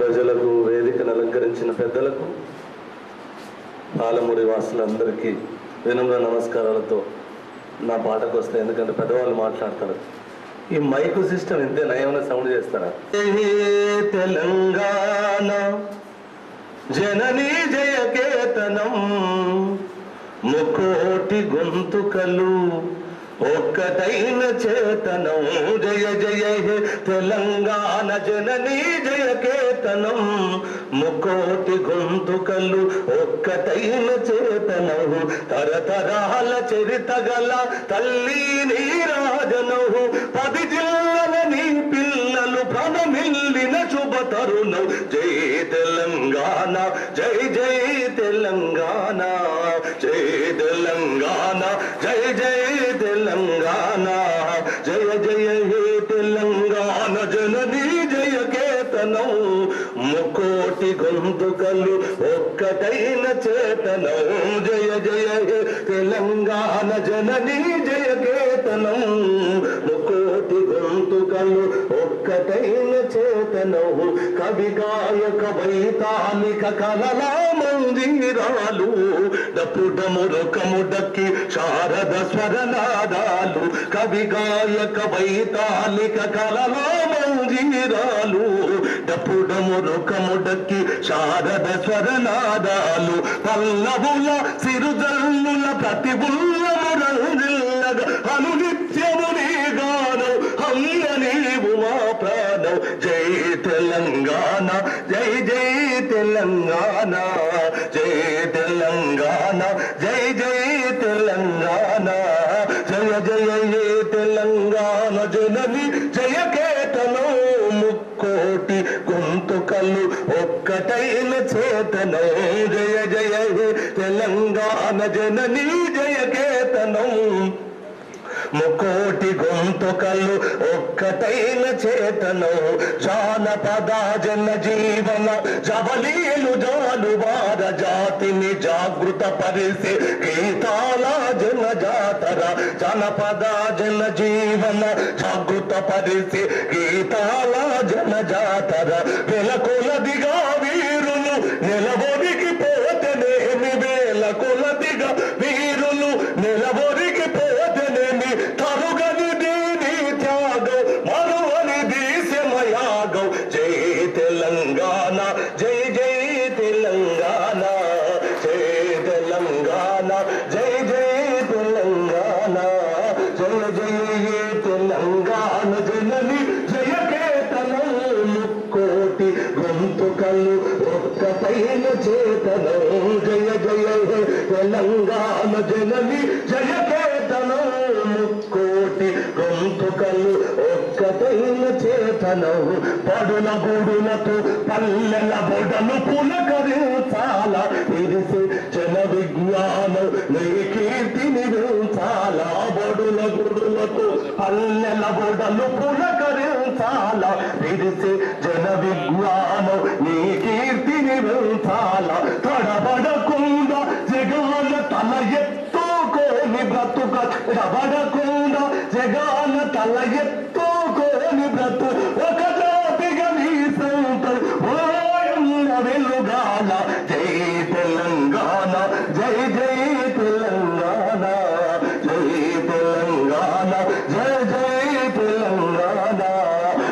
ప్రజలకు, వేదికను అలంకరించిన పెద్దలకు, పాలమూరి వాసులందరికీ వినమ్ర నమస్కారాలతో నా పాటకు వస్తాయి. ఎందుకంటే పెద్దవాళ్ళు మాట్లాడతారు. ఈ మైకు సిస్టమ్ ఇంతేనా? ఏమైనా సౌండ్ చేస్తారా? తెలంగాణ జననీ జయకేతనం, ముకోటి గొంతుకలు ఒక్కటైన చేతనం. జయ జయ హే తెలంగాణ జననీ జయకేతనం, ముకోటి గొంతుకలు ఒక్కటైన చేతనం. తరతరాల చరిత గల తల్లి నీరాజనం, 10 జిల్లల నీ పిల్లలు ప్రణమిల్లిన శుభ తరుణం. జై తెలంగాణ, జై జై తెలంగాణ, జై తెలంగాణ, జై జై తెలంగాణ, జయ జయ హే తెలంగాణ జననీ జయకేతనం, ముకోటి గొంతుకలు ఒక్కటైన చేతనం. జయ జయ హే తెలంగాణ జననీ జయకేతనం, ముకోటి గొంతుకలు ఒక్కటైన చేతనం. కవి గాయక వైతాళిక కలలా మందిరాలు, డప్పుడమురకముడక్కి శారద స్వరనాదాలు. కవి గాయక వైతాళిక కలలా మందిరాలు, డప్పుడమురకముడక్కి శారద స్వరనాదాలు. పల్లవుల సిరుజల్లుల ప్రతిబుల్లమురంజిల్లగా అనునిత్యము నీ గానం, అమ్మ నీవు మా ప్రాణం. జై తెలంగాణ, జై జై తెలంగాణ, జై తెలంగాణ, జై జై తెలంగాణ, జయ జయ హే తెలంగాణ జనని జయకేతనం, ముక్కోటి గొంతుకలు ఒక్కటైన చేతనం. జయ జయ హే తెలంగాణ జనని జయకేతనం, ముకోటి గొంతుకలు ఒక్కటైన చేతనం. జానపద జన జీవన జవలీలు జాలువార, జాతిని జాగృత పరిసే గీతాల జన జాతర. జానపద జన జీవన జాగృత పరిసే గీతాల జన జాతర. వెలకొలదిగా వీరులు నిలబొరికి పోతేనేమి, వేలకొలదిగా వీరులు నిలబొరికి పోతేనేమి. తరుగని దీని త్యాగం, మరువని దేశమయాగం. జై తెలంగాణ, జై జై తెలంగాణ, జై తెలంగాణ, జై జై తెలంగాణ, జయ జయ హే తెలంగాణ జనని జయకేతనం, ముక్కోటి గొంతుకలు ఒక్కటైన చేతనం. జయ జయ హే తెలంగాణ జనని జయకేతనం, ముక్కోటి గొంతుకలు ఒక్కటైన చేతనం. పడుల గుడులతో పల్లెల బొడలు పులకరించాల, ఇరిసి జన విజ్ఞానం నీ కీర్తిని వించాల. బడుల గుడులతో పల్లెల బొడలు పులకరించాల, ఇరిసి జన విజ్ఞానం నీ కీర్తిని వించాల. తడబడకుండా జగాల తల ఎత్తుకోని బ్రతుక, తడబడకుండా జగాల తల ఎత్తుకోని బ్రతు. ఒక జాతిగా నీ సంతం ఓయన్న వెలుగాల. జై తెలంగాణ, జై జై తెలంగాణ, జై తెలంగాణ, జయ జై తెలంగాణ.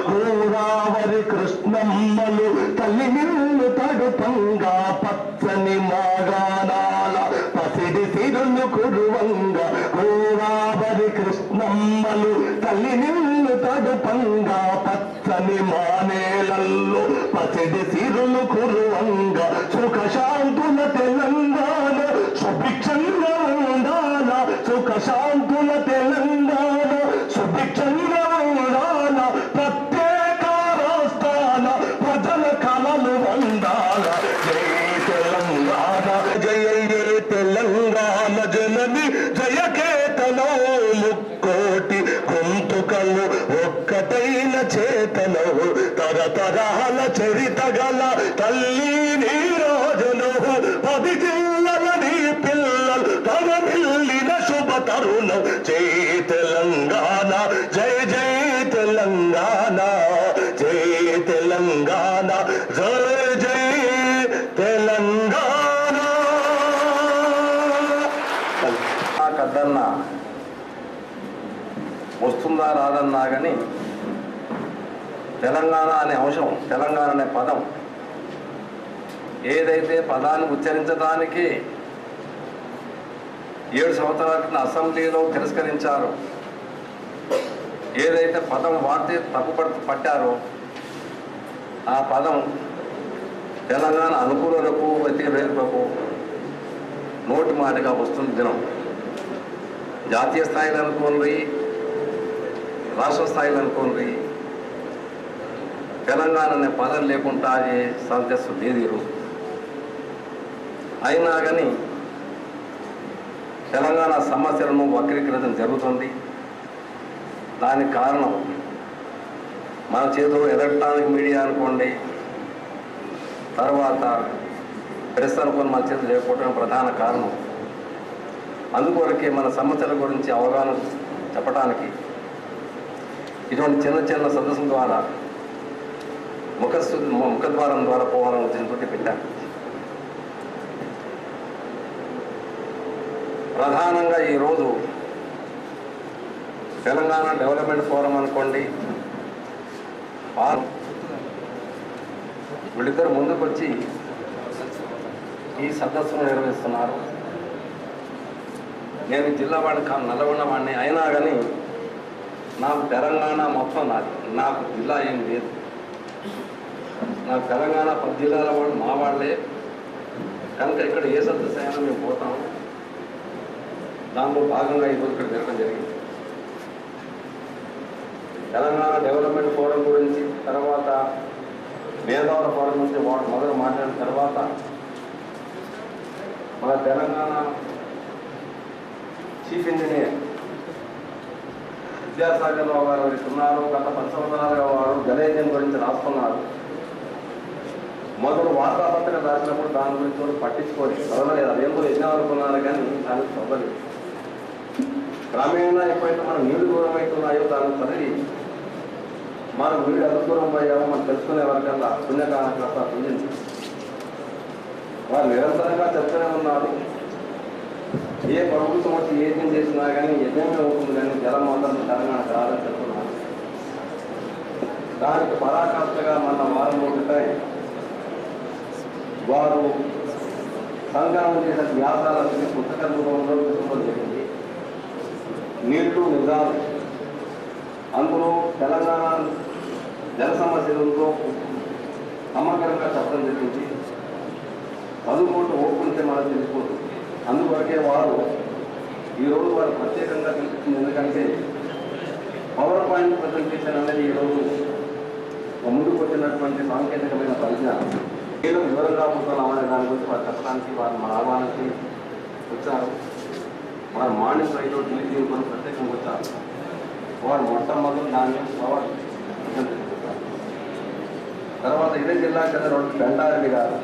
గోదావరి కృష్ణమ్మలు తల్లి నిన్ను తడుపంగా, పచ్చని మాగానాల పసిడి సిరులు కురువంగా. గోదావరి కృష్ణమ్మలు తల్లి నిన్ను తడుపంగా, పచ్చని మానేలల్లో పసిడి సిరులు కురువంగా. సుఖశాంతుల తెలంగాణ సుభిక్షంగా ఉండాల, సుఖశాంతుల తెలంగాణ సుభిక్షంగా ఉండాల. ప్రత్యేక రాష్ట్రాల ప్రజల కలలు వందాల. జై తెలంగాణ, జయ తెలంగాణ జనని జయకేతనం, ముక్కోటి గొంతుకలు ఒక్కటైన చేతనం. తరతరాల చరిత గల తల్లి నీరాజనం, 10 జిల్లల నీ పిల్లలు తనమిల్లిన శుభ తరుణం. జై తెలంగాణ, జై జై తెలంగాణ, జై తెలంగాణ, జై వస్తుందా రాదన్నా కానీ తెలంగాణ అనే అంశం, తెలంగాణ అనే పదం ఏదైతే పదాన్ని ఉచ్చరించడానికి 7 సంవత్సరాల క్రితం అసెంబ్లీలో తిరస్కరించారో, ఏదైతే పదం వాడితే పట్టారో ఆ పదం తెలంగాణ అనుకూలులకు వ్యతిరేకులకు నోటి మాటగా వస్తుంది దినం. జాతీయ స్థాయిలో అనుకోండి, రాష్ట్ర స్థాయిలో అనుకోండి, తెలంగాణ అనే పదం లేకుండా సదస్సు లేదు ఈరోజు. అయినా కానీ తెలంగాణ సమస్యలను వక్రీకరించడం జరుగుతుంది. దానికి కారణం మన చేతిలో ఎలక్ట్రానిక్ మీడియా అనుకోండి, తర్వాత ప్రెస్ అనుకోని మన చేతులు లేకపోవడం ప్రధాన కారణం. అందుకొరకే మన సమస్యల గురించి అవగాహన చెప్పడానికి ఇటువంటి చిన్న సదస్సుల ద్వారా ముఖద్వారం ద్వారా పోవాలని ఉద్దేశంతో పెట్టాను. ప్రధానంగా ఈరోజు తెలంగాణ డెవలప్మెంట్ ఫోరం అనుకోండి, వీళ్ళిద్దరు ముందుకు వచ్చి ఈ సదస్సును నిర్వహిస్తున్నారు. నేను జిల్లా వాడిని నల్లగొండ వాడిని అయినా కానీ నాకు తెలంగాణ మొత్తం నాది, నాకు జిల్లా ఏం లేదు. నాకు తెలంగాణ 10 జిల్లాల వాళ్ళు మా వాళ్ళే కనుక ఇక్కడ ఏ సదస్సు అయినా మేము పోతాము. దాంట్లో భాగంగా ఈరోజు ఇక్కడ జరగడం జరిగింది. తెలంగాణ డెవలప్మెంట్ ఫోరం గురించి, తర్వాత మేధావుల ఫోరం గురించి మొదలు మాట్లాడిన తర్వాత మన తెలంగాణ చీఫ్ ఇంజనీర్ విద్యాసాగర్ రావు గారు ఉన్నారు. గత 10 సంవత్సరాలుగా వారు జలయజ్ఞం గురించి రాస్తున్నారు. మొదలు వార్తాపత్రిక రాసినప్పుడు దాని గురించి పట్టించుకొని చదవలేదు. అదేందో యజ్ఞం అనుకున్నారు కానీ దానికి చదవలేదు. క్రమేణా ఎప్పుడైతే మనం నీళ్లు దూరం అవుతున్నాయో దాన్ని చదివి మనం వీడు ఎంత దూరం పోయామో మనం తెలుసుకునే వరకల్లా పుణ్యకాలం పుణ్యింది. వారు నిరంతరంగా చెప్తూనే ఉన్నారు. ఏ ప్రభుత్వం వచ్చి యజ్ఞం చేసినా కానీ యజ్ఞమే అవుతుంది కానీ జలం మాత్రం తెలంగాణ రాదని చెప్తున్నారు. దానికి పరాకాష్ఠగా మన వారం ఒకటే వారు సంకలనం చేసిన వ్యాసాలన్నీ పుస్తక రూపంలో తీసుకోవడం జరిగింది. నీళ్లు నిజాలు, అందులో తెలంగాణ జల సమస్యలతో సమగ్రంగా చెప్పడం జరిగింది. చదువుకుంటూ ఓపుకుంటే మనకు తెలిసిపోతుంది. అందువరకే వారు ఈరోజు వారు ప్రత్యేకంగా తెలుస్తుంది. ఎందుకంటే పవర్ పాయింట్ ప్రజెంటేషన్ అనేది ఈరోజు ముందుకు వచ్చినటువంటి సాంకేతికమైన పరిజ్ఞానం. ఏదో వివరంగా పోతున్నామనే దాని గురించి వారు చెప్పడానికి వారు మన ఆహ్వానానికి వచ్చారు. వారు మార్నింగ్ రైలో ఢిల్లీ మనం ప్రత్యేకంగా వచ్చారు. వారు మొట్టమొదటి దాన్ని పవర్ తర్వాత ఇదే జిల్లా చెందిన గంటారెడ్డి గారు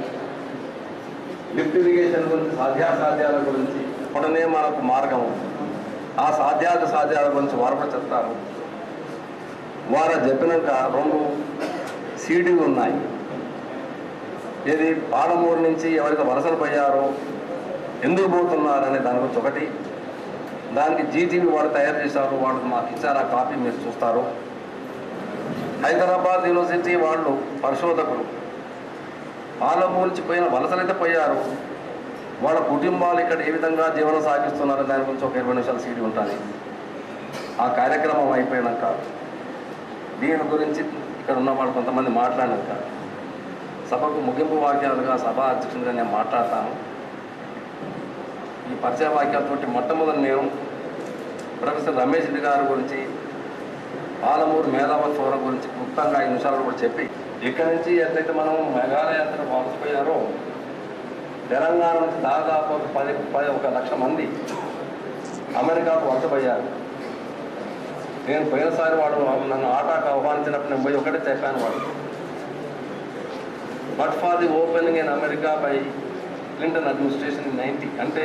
లిఫ్ట్ ఇరిగేషన్ గురించి, సాధ్యాసాధ్యాల గురించి ఇప్పుడనే మనకు మార్గం, ఆ సాధ్యాల గురించి వారు కూడా చెప్తారు. వారు చెప్పినాక 2 సీడీలు ఉన్నాయి. ఇది పాలమూరు నుంచి ఎవరైతే వలసలు పోయారో ఎందుకు పోతున్నారనే దాని గురించి ఒకటి. దానికి జీటీవీ వాడు తయారు చేశారు, వాళ్ళు మాకు ఇచ్చారు. ఆ కాపీ మీరు చూస్తారు. హైదరాబాద్ యూనివర్సిటీ వాళ్ళు పరిశోధకులు పాలమూరు నుంచి పోయిన వలసలైతే పోయారు, వాళ్ళ కుటుంబాలు ఇక్కడ ఏ విధంగా జీవనం సాగిస్తున్నారో దాని గురించి ఒక 20 నిమిషాలు సీడీ ఉంటుంది. ఆ కార్యక్రమం అయిపోయినాక దీని గురించి ఇక్కడ ఉన్న వాళ్ళు కొంతమంది మాట్లాడినాక సభకు ముగింపు వాక్యాలుగా సభ అధ్యక్షునిగా నేను మాట్లాడతాను. ఈ పరిచయ వాక్యాలతోటి మొట్టమొదటి నేను ప్రొఫెసర్ రమేష్ రెడ్డి గారి గురించి, పాలమూరు మేధావుల ఫోరం గురించి క్లుప్తంగా 5 నిమిషాలు కూడా చెప్పి, ఇక్కడి నుంచి ఎట్లయితే మనం మేఘాలయ యాత్ర వలసపోయారో తెలంగాణ నుంచి దాదాపు 1 లక్ష మంది అమెరికాకు వలసపోయారు. నేను పోయినసారి వాడు నన్ను ఆటాకు ఆహ్వానించినప్పుడు నేను పోయి ఒకటే చెప్పాను వాడు, but for the opening in America by Clinton administration in 90. అంటే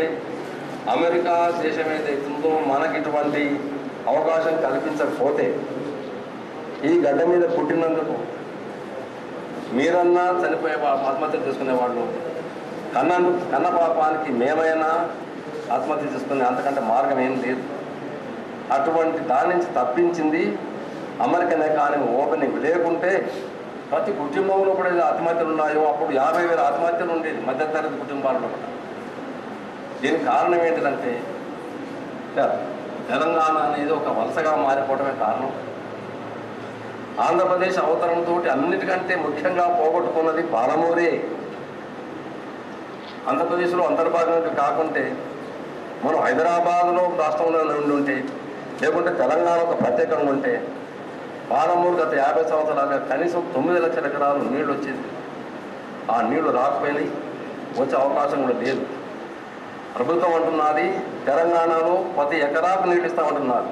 అమెరికా దేశం ఏదైతుందో మనకి ఇటువంటి అవకాశం కల్పించకపోతే ఈ గడ్డ మీద పుట్టినందుకు మీరన్నా చనిపోయే ఆత్మహత్య చేసుకునేవాళ్ళు, కన్న పాపానికి మేమైనా ఆత్మహత్య చేసుకునే అంతకంటే మార్గం ఏం లేదు. అటువంటి దాని నుంచి తప్పించింది అమెరికన్ ఎకానమీ ఓపెనింగ్. లేకుంటే ప్రతి కుటుంబంలో కూడా ఆత్మహత్యలు ఉన్నాయో అప్పుడు 50,000 ఆత్మహత్యలు ఉండేది మధ్యతరగతి కుటుంబాల్లో కూడా. దీనికి కారణం ఏంటిదంటే తెలంగాణ అనేది ఒక వలసగా మారిపోవడమే కారణం. ఆంధ్రప్రదేశ్ అవతరణతో అన్నిటికంటే ముఖ్యంగా పోగొట్టుకున్నది పాలమూరే. ఆంధ్రప్రదేశ్లో అంతర్భాగంగా కాకుంటే మనం హైదరాబాద్లో రాష్ట్రంలో ఉండి ఉంటే, లేకుంటే తెలంగాణ ఒక ప్రత్యేకంగా ఉంటే, పాలమూరు గత 50 సంవత్సరాలుగా కనీసం 9 లక్షల ఎకరాలు నీళ్ళు వచ్చేది. ఆ నీళ్లు రాకపోయినాయి, వచ్చే అవకాశం కూడా లేదు. ప్రభుత్వం అంటున్నది తెలంగాణలో 10 ఎకరాలకు నీళ్ళు ఇస్తామంటున్నారు.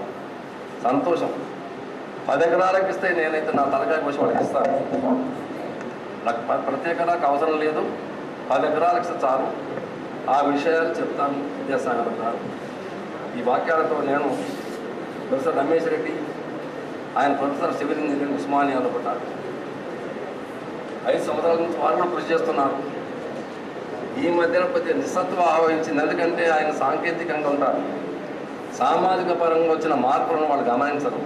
సంతోషం. 10 ఎకరాలకు ఇస్తే నేనైతే నా తలకాయ కోసి వాళ్ళకి ఇస్తాను. నాకు ప్రతి ఎకరాకు అవసరం లేదు, 10 ఎకరాలకు ఇస్తే చాలు. ఆ విషయాలు చెప్తాను విద్యాసాగర్ గారు. ఈ వాక్యాలతో నేను ప్రొఫెసర్ రమేష్ రెడ్డి, ఆయన ప్రొఫెసర్ సివిల్ ఇంజనీరింగ్ ఉస్మానియాలో పడ్డారు. 5 సంవత్సరాల నుంచి వారు కూడా కృషి చేస్తున్నారు. ఈ మధ్యన కొద్దిగా నిస్సత్వం ఆవహించింది. ఎందుకంటే ఆయన సాంకేతికంగా ఉంటారు. సామాజిక పరంగా వచ్చిన మార్పులను వాళ్ళు గమనించరు.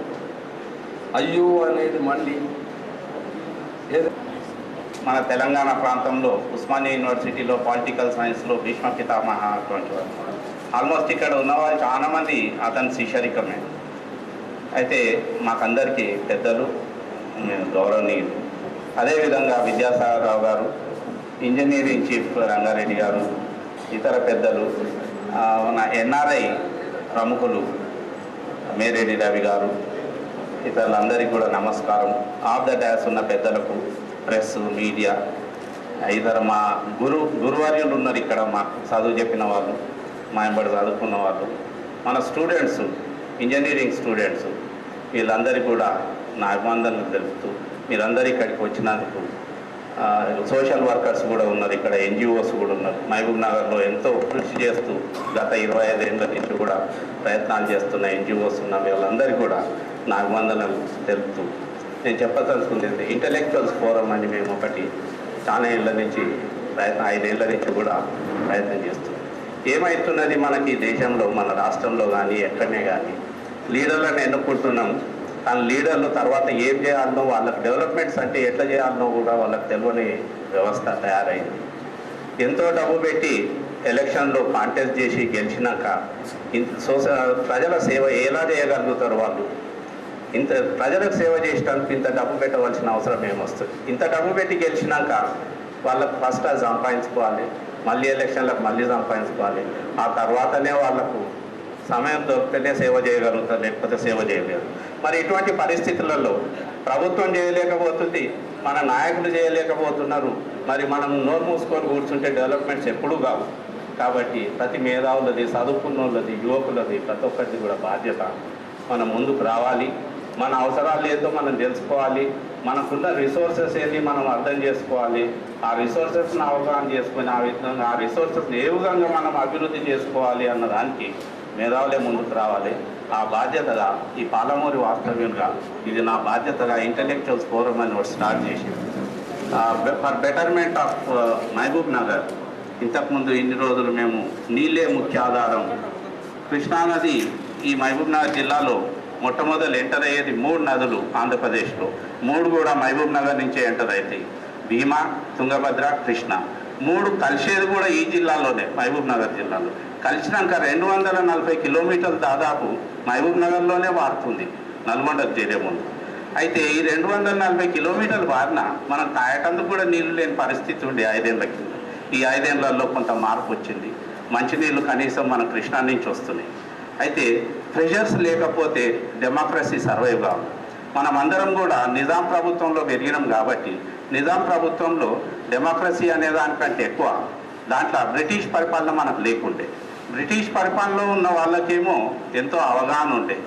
అయ్యో అనేది మళ్ళీ మన తెలంగాణ ప్రాంతంలో ఉస్మానియా యూనివర్సిటీలో పొలిటికల్ సైన్స్లో భీష్మ పితామహ అటువంటి వారు. ఆల్మోస్ట్ ఇక్కడ ఉన్నవాళ్ళు చాలామంది అతని శిష్యరికమే. అయితే మాకందరికీ పెద్దలు, గౌరవనీయులు. అదేవిధంగా విద్యాసాగర్ రావు గారు, ఇంజనీరింగ్ చీఫ్ రంగారెడ్డి గారు, ఇతర పెద్దలు, మన ఎన్ఆర్ఐ ప్రముఖులు మేరెడ్డి రవి గారు, ఇతరులందరికీ కూడా నమస్కారం. ఆఫ్ ద డాస్ ఉన్న పెద్దలకు, ప్రెస్, మీడియా, ఇతర మా గురువర్యులు ఉన్నారు ఇక్కడ. మా చదువు చెప్పిన వాళ్ళు, మా ఎంబడి చదువుకున్న వాళ్ళు, మన స్టూడెంట్స్, ఇంజనీరింగ్ స్టూడెంట్స్, వీళ్ళందరికీ కూడా నా అభినందనలు తెలుపుతూ, మీరందరూ ఇక్కడికి వచ్చినందుకు. సోషల్ వర్కర్స్ కూడా ఉన్నారు ఇక్కడ, ఎన్జిఓస్ కూడా ఉన్నారు. మహబూబ్ నగర్లో ఎంతో కృషి చేస్తూ గత 25 ఏళ్ళ నుంచి కూడా ప్రయత్నాలు చేస్తున్న ఎన్జిఓస్ ఉన్న వీళ్ళందరికీ కూడా నా అభినందనలు తెలుపుతూ, నేను చెప్పదలుచుకుంది ఇంటలెక్చువల్స్ ఫోరం అని మేము ఒకటి చాలా ఏళ్ళ నుంచి 5 ఏళ్ళ నుంచి కూడా ప్రయత్నం చేస్తున్నాం. ఏమవుతున్నది మనకి దేశంలో, మన రాష్ట్రంలో కానీ ఎక్కడనే కానీ లీడర్లను ఎన్నుకుంటున్నాం. కానీ లీడర్లు తర్వాత ఏం చేయాలనో, వాళ్ళకి డెవలప్మెంట్స్ అంటే ఎట్లా చేయాలనో కూడా వాళ్ళకి తెలియని వ్యవస్థ తయారైంది. ఎంతో డబ్బు పెట్టి ఎలక్షన్లో కాంటెస్ట్ చేసి గెలిచినాక ప్రజల సేవ ఎలా చేయగలుగుతారు వాళ్ళు? ఇంత ప్రజలకు సేవ చేసేటందుకు ఇంత డబ్బు పెట్టవలసిన అవసరం ఏమొస్తుంది? ఇంత డబ్బు పెట్టి గెలిచినాక వాళ్ళకు ఫస్ట్ అది సంపాదించుకోవాలి, మళ్ళీ ఎలక్షన్లకు మళ్ళీ సంపాదించుకోవాలి. ఆ తర్వాతనే వాళ్ళకు సమయం దొరికితేనే సేవ చేయగలుగుతారు, లేకపోతే సేవ చేయలేరు. మరి ఇటువంటి పరిస్థితులలో ప్రభుత్వం చేయలేకపోతుంది, మన నాయకులు చేయలేకపోతున్నారు. మరి మనం నోరు మూసుకొని కూర్చుంటే డెవలప్మెంట్స్ ఎప్పుడూ కావు. కాబట్టి ప్రతి మేధావులది, చదువుకున్న వాళ్ళది, యువకులది, ప్రతి ఒక్కరిది కూడా బాధ్యత. మనం ముందుకు రావాలి, మన అవసరాలు ఏదో మనం తెలుసుకోవాలి, మనకున్న రిసోర్సెస్ ఏది మనం అర్థం చేసుకోవాలి. ఆ రిసోర్సెస్ని అవగాహన చేసుకొని ఆ విధంగా ఆ రిసోర్సెస్ని ఏ విధంగా మనం అభివృద్ధి చేసుకోవాలి అన్న దానికి మేధావులే ముందుకు రావాలి. ఆ బాధ్యతగా ఈ పాలమూరి వాస్తవ్యంగా ఇది నా బాధ్యతగా ఇంటలెక్చువల్స్ ఫోరం అని ఒకటి స్టార్ట్ చేసింది. For betterment of Mahabubnagar. ఇంతకుముందు ఇన్ని రోజులు మేము నీళ్ళే ముఖ్య ఆధారం. కృష్ణానది ఈ మహబూబ్ నగర్ జిల్లాలో మొట్టమొదలు ఎంటర్ అయ్యేది 3 నదులు ఆంధ్రప్రదేశ్లో. 3 కూడా మహబూబ్ నగర్ నుంచే ఎంటర్ అవుతాయి. భీమా, తుంగభద్ర, కృష్ణ. 3 కలిసేది కూడా ఈ జిల్లాలోనే, మహబూబ్ నగర్ జిల్లాలో. కలిసినాక 240 కిలోమీటర్లు దాదాపు మహబూబ్ నగర్లోనే వారుతుంది నల్గొండకు చేరే ముందు. అయితే ఈ 240 కిలోమీటర్లు వారిన మనం తాగటందుకు కూడా నీళ్లు లేని పరిస్థితి ఉండే 5 ఏళ్ళ కింద. ఈ 5 ఏళ్లలో కొంత మార్పు వచ్చింది. మంచినీళ్ళు కనీసం మన కృష్ణా నుంచి వస్తున్నాయి. అయితే ప్రెషర్స్ లేకపోతే డెమోక్రసీ సర్వైవ్ కాదు. మనమందరం కూడా నిజాం ప్రభుత్వంలో పెరిగినాం కాబట్టి నిజాం ప్రభుత్వంలో డెమోక్రసీ అనే దానికంటే ఎక్కువ దాంట్లో బ్రిటిష్ పరిపాలన మనకు లేకుండే. బ్రిటిష్ పరిపాలనలో ఉన్న వాళ్ళకేమో ఎంతో అవగాహన ఉండే.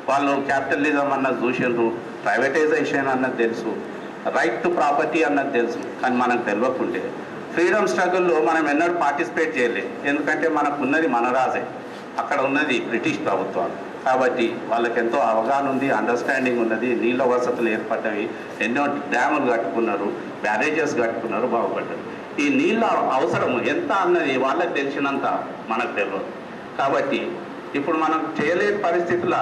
వాళ్ళు క్యాపిటలిజం అన్నది చూసిండ్రు, ప్రైవేటైజేషన్ అన్నది తెలుసు, రైట్ టు ప్రాపర్టీ అన్నది తెలుసు. కానీ మనకు తెలియకుండే ఫ్రీడమ్ స్ట్రగుల్లో మనం ఎన్నడూ పార్టిసిపేట్ చేయలేదు. ఎందుకంటే మనకున్నది మన రాజే, అక్కడ ఉన్నది బ్రిటిష్ ప్రభుత్వాలు. కాబట్టి వాళ్ళకి ఎంతో అవగాహన ఉంది, అండర్స్టాండింగ్ ఉన్నది. నీళ్ళ వసతులు ఏర్పడ్డవి, ఎన్నో డ్యాములు కట్టుకున్నారు, బ్యారేజెస్ కట్టుకున్నారు, బాగుపడ్డారు. ఈ నీళ్ళ అవసరం ఎంత అన్నది వాళ్ళకి తెలిసినంత మనకు తెలియదు. కాబట్టి ఇప్పుడు మనం చేయలేని పరిస్థితుల్లో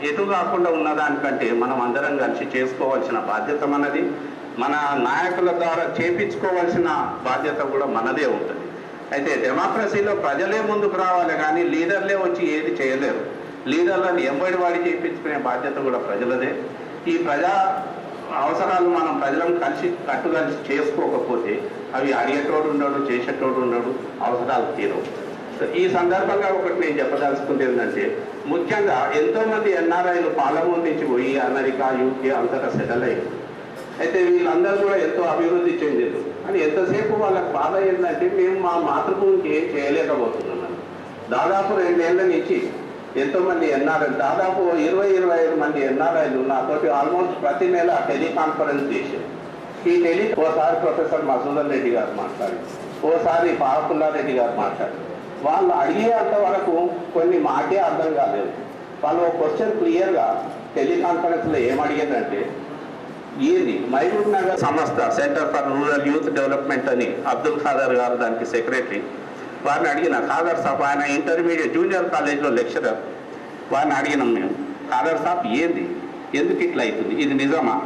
ఎటు కాకుండా ఉన్నదానికంటే మనం అందరం కలిసి చేసుకోవాల్సిన బాధ్యత మనది. మన నాయకుల ద్వారా చేపించుకోవాల్సిన బాధ్యత కూడా మనదే ఉంటుంది. అయితే డెమోక్రసీలో ప్రజలే ముందుకు రావాలి కానీ లీడర్లే వచ్చి ఏది చేయలేరు. లీడర్లను ఎంబడి వాడి చేయించుకునే బాధ్యత కూడా ప్రజలదే. ఈ ప్రజా అవసరాలు మనం ప్రజలను కట్టుకలిసి చేసుకోకపోతే అవి అడిగేటోడు ఉండడు, చేసేటోడు ఉండడు, అవసరాలు తీరవు. ఈ సందర్భంగా ఒకటి నేను చెప్పదలుచుకుంటే ఏంటంటే, ముఖ్యంగా ఎంతోమంది ఎన్ఆర్ఐలు పార్లమెంట్ నుంచి పోయి అమెరికా, యూకే అంతటా సెటిల్ అయ్యారు. అయితే వీళ్ళందరూ కూడా ఎంతో అభివృద్ధి చెందారు. కానీ ఎంతసేపు వాళ్ళకి బాధ ఏంటంటే, మేము మా మాతృభూమికి ఏం చేయలేకపోతున్నాం. దాదాపు 2 ఏళ్ల నుంచి ఎంతోమంది ఎన్ఆర్ఐలు, దాదాపు 20-25 మంది ఎన్ఆర్ఐలు నాతోటి ఆల్మోస్ట్ ప్రతి నెల టెలికాన్ఫరెన్స్ చేశారు. ఈ ఓసారి ప్రొఫెసర్ మసూదన్ రెడ్డి గారు మాట్లాడారు, ఓసారి పావకుల్లారెడ్డి గారు మాట్లాడారు. వాళ్ళు అడిగేంత వరకు కొన్ని మాకే అర్థం కాలేదు. వాళ్ళు ఒక క్వశ్చన్ క్లియర్గా టెలికాన్ఫరెన్స్లో ఏమడిగారంటే, ఏది మహబూబ్ నగర్ సంస్థ centre for rural youth development అని అబ్దుల్ ఖాదర్ గారు దానికి సెక్రటరీ, వారిని అడిగిన ఖాదర్ సాబ్ ఆయన ఇంటర్మీడియట్ జూనియర్ కాలేజ్లో లెక్చరర్, వారిని అడిగినాం మేము, ఖాదర్ సాబ్ ఏంది, ఎందుకు ఇట్లా అవుతుంది, ఇది నిజమా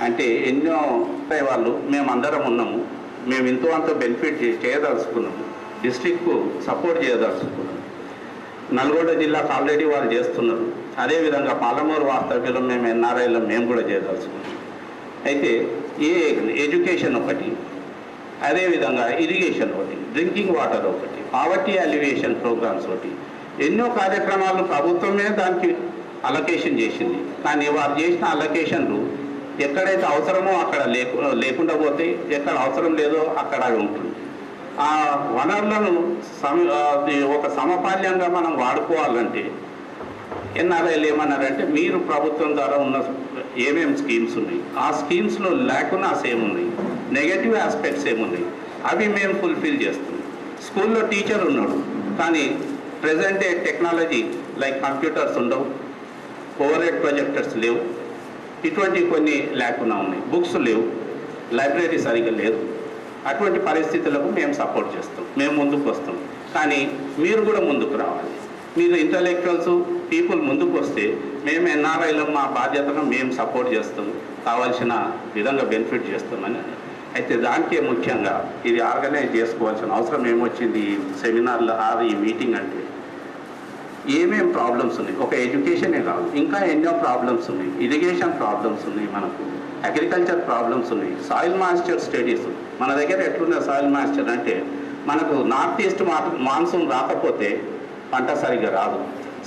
అంటే, ఎన్నో వాళ్ళు మేమందరం ఉన్నాము, మేము ఎంతో అంత బెనిఫిట్ చేయదలుచుకున్నాము, డిస్ట్రిక్ట్కు సపోర్ట్ చేయదలుచుకున్నాము. నల్గొండ జిల్లాకు ఆల్రెడీ వారు చేస్తున్నారు. అదేవిధంగా పాలమూరు వాస్తవ్యంలో మేము ఎన్ఆర్ఐలో మేము కూడా చేయదలుచుకున్నాం. అయితే ఎడ్యుకేషన్ ఒకటి, అదేవిధంగా ఇరిగేషన్ ఒకటి, డ్రింకింగ్ వాటర్ ఒకటి, పావర్టీ అలివేషన్ ప్రోగ్రామ్స్ ఒకటి, ఎన్నో కార్యక్రమాలు ప్రభుత్వమే దానికి అలొకేషన్ చేసింది. కానీ వారు చేసిన అలొకేషన్లు ఎక్కడైతే అవసరమో అక్కడ లేకుండా పోతే, ఎక్కడ అవసరం లేదో అక్కడ ఉంటుంది. ఆ వనరులను ఒక సమపాల్యంగా మనం వాడుకోవాలంటే ఎన్ఆర్ఐలు ఏమన్నారంటే, మీరు ప్రభుత్వం ద్వారా ఉన్న ఏమేమి స్కీమ్స్ ఉన్నాయి, ఆ స్కీమ్స్లో ల్యాకునాస్ ఏమున్నాయి, నెగటివ్ ఆస్పెక్ట్స్ ఏమున్నాయి, అవి మేము ఫుల్ఫిల్ చేస్తున్నాం. స్కూల్లో టీచర్ ఉన్నాడు కానీ present day technology like computers ఉండవు, ఓవర్ హెడ్ ప్రొజెక్టర్స్ లేవు, ఇటువంటి కొన్ని లేకుండా ఉన్నాయి, బుక్స్ లేవు, లైబ్రరీ సరిగ్గా లేదు. అటువంటి పరిస్థితులకు మేము సపోర్ట్ చేస్తాం, మేము ముందుకు వస్తాం. కానీ మీరు కూడా ముందుకు రావాలి. మీరు ఇంటలెక్చువల్స్ పీపుల్ ముందుకు వస్తే మేము ఎన్ఆర్ఐలో మా బాధ్యతను మేము సపోర్ట్ చేస్తాం, కావాల్సిన విధంగా బెనిఫిట్ చేస్తామని. అయితే దానికే ముఖ్యంగా ఇది ఆర్గనైజ్ చేసుకోవాల్సిన అవసరం ఏమొచ్చింది ఈ సెమినార్లో ఈ మీటింగ్ అంటే, ఏమేం ప్రాబ్లమ్స్ ఉన్నాయి, ఒక ఎడ్యుకేషనే కాదు, ఇంకా ఎన్నో ప్రాబ్లమ్స్ ఉన్నాయి. ఇరిగేషన్ ప్రాబ్లమ్స్ ఉన్నాయి, మనకు అగ్రికల్చర్ ప్రాబ్లమ్స్ ఉన్నాయి, సాయిల్ మాయిశ్చర్ స్టడీస్. మన దగ్గర ఎట్లున్న సాయిల్ మాయిశ్చర్ అంటే, మనకు నార్త్ ఈస్ట్ మాన్సూన్ రాకపోతే పంట సరిగ్గా రాదు.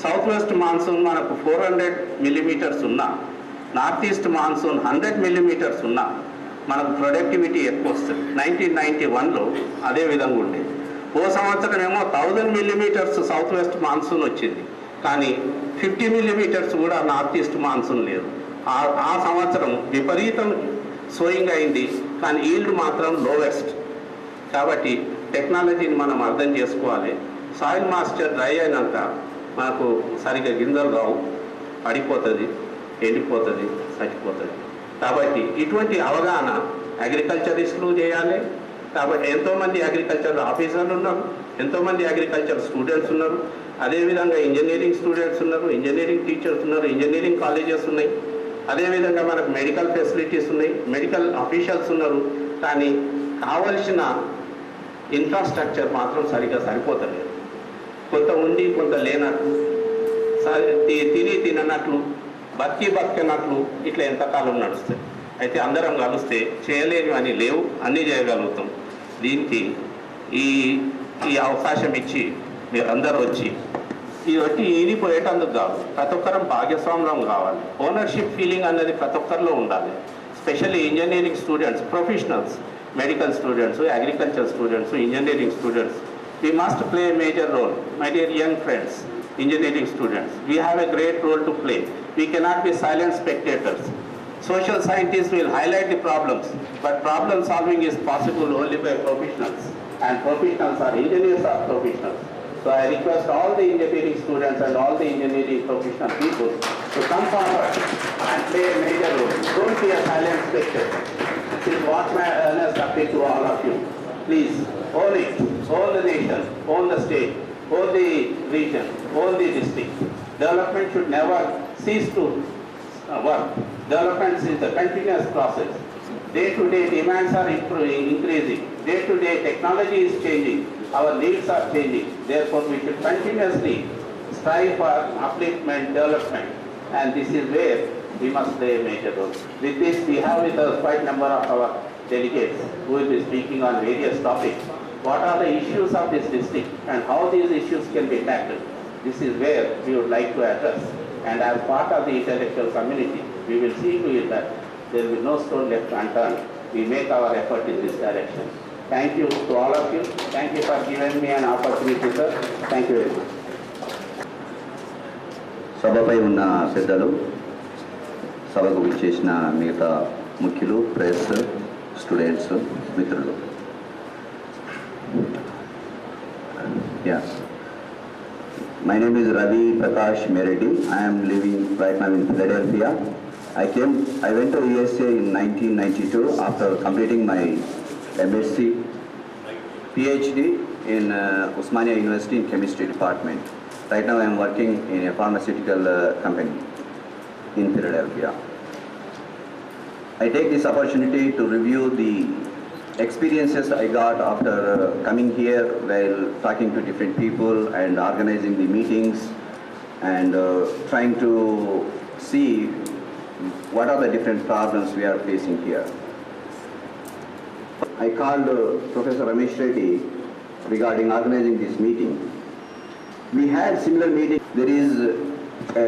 సౌత్ వెస్ట్ మాన్సూన్ మనకు 400 మిల్లీమీటర్స్ ఉన్నా, నార్త్ ఈస్ట్ మాన్సూన్ 100 మిల్లీమీటర్స్ ఉన్నా మనకు ప్రొడక్టివిటీ ఎక్కువ వస్తుంది. 1991లో అదే విధంగా ఉండేది. ఓ సంవత్సరం ఏమో 1000 మిల్లీమీటర్స్ సౌత్ వెస్ట్ మాన్సూన్ వచ్చింది, కానీ 50 మిల్లీమీటర్స్ కూడా నార్త్ ఈస్ట్ మాన్సూన్ లేదు. ఆ సంవత్సరం విపరీతం సోయింగ్ అయింది, కానీ ఈల్డ్ మాత్రం లోవెస్ట్. కాబట్టి టెక్నాలజీని మనం అర్థం చేసుకోవాలి. సాయిల్ మాయిశ్చర్ డ్రై అయినాక మనకు సరిగ్గా గింజలు రావు, పడిపోతుంది, ఎండిపోతుంది, చచ్చిపోతుంది. కాబట్టి ఇటువంటి అవగాహన అగ్రికల్చరిస్టులు చేయాలి. కాబట్టి ఎంతోమంది అగ్రికల్చర్ ఆఫీసర్లు ఉన్నారు, ఎంతోమంది అగ్రికల్చర్ స్టూడెంట్స్ ఉన్నారు, అదేవిధంగా ఇంజనీరింగ్ స్టూడెంట్స్ ఉన్నారు, ఇంజనీరింగ్ టీచర్స్ ఉన్నారు, ఇంజనీరింగ్ కాలేజెస్ ఉన్నాయి, అదేవిధంగా మనకు మెడికల్ ఫెసిలిటీస్ ఉన్నాయి, మెడికల్ అఫీషియల్స్ ఉన్నారు. కానీ కావలసిన ఇన్ఫ్రాస్ట్రక్చర్ మాత్రం సరిగ్గా సరిపోతలేదు. కొంత ఉంది, కొంత లేనట్లు, తిననట్లు, బతికినట్లు, ఇట్లా ఎంతకాలం నడుస్తాయి. అయితే అందరం కలిస్తే చేయలేని అని లేవు, అన్నీ చేయగలుగుతాం. దీనికి ఈ అవకాశం ఇచ్చి మీరందరూ వచ్చి ఈనిపోయేటందుకు కాదు, ప్రతి ఒక్కరం భాగ్యస్వామ్యం కావాలి. ఓనర్షిప్ ఫీలింగ్ అనేది ప్రతి ఒక్కరిలో ఉండాలి. Specially engineering students, professionals, medical students, agriculture students, engineering students, we must play a major role. My dear young friends, engineering students, we have a great role to play. We cannot be silent spectators. Social scientists will highlight the problems, but problem solving is possible only by professionals, and professionals are engineers are professionals. So I request all the engineering students and all the engineering professional people to come forward and play a major role. Don't be a silent spectator. This is what my earnest appeal to all of you. Please own it, own the nation, own the state, own the region, own the district. Development should never cease to work. Development is a continuous process. Day-to-day demands are increasing. Day-to-day technology is changing. Our needs are changing. Therefore, we should continuously strive for upliftment, development, and this is where we must play a major role. With this, we have with us quite a number of our delegates who will be speaking on various topics. What are the issues of this district and how these issues can be tackled? This is where we would like to address. And as part of the intellectual community, we will see to it that there will be no stone left unturned. We make our effort in this direction. Thank you to all of you. Thank you for giving me an opportunity, sir. Thank you very much. సభపై ఉన్న పెద్దలు, సభకు విచ్చేసిన మిగతా ముఖ్యులు, press, students, మిత్రులు. My name is Ravi Prakash Meredi. I am living right now in Philadelphia. I went to USA in 1992 after completing my MSc, PhD in Osmania University in Chemistry Department. Right now I am working in a pharmaceutical company in Philadelphia. I take this opportunity to review the experiences I got after coming here while talking to different people and organizing the meetings and trying to see what are the different problems we are facing here. I called Professor Ramesh Reddy regarding organizing this meeting. We had similar meetings. There is a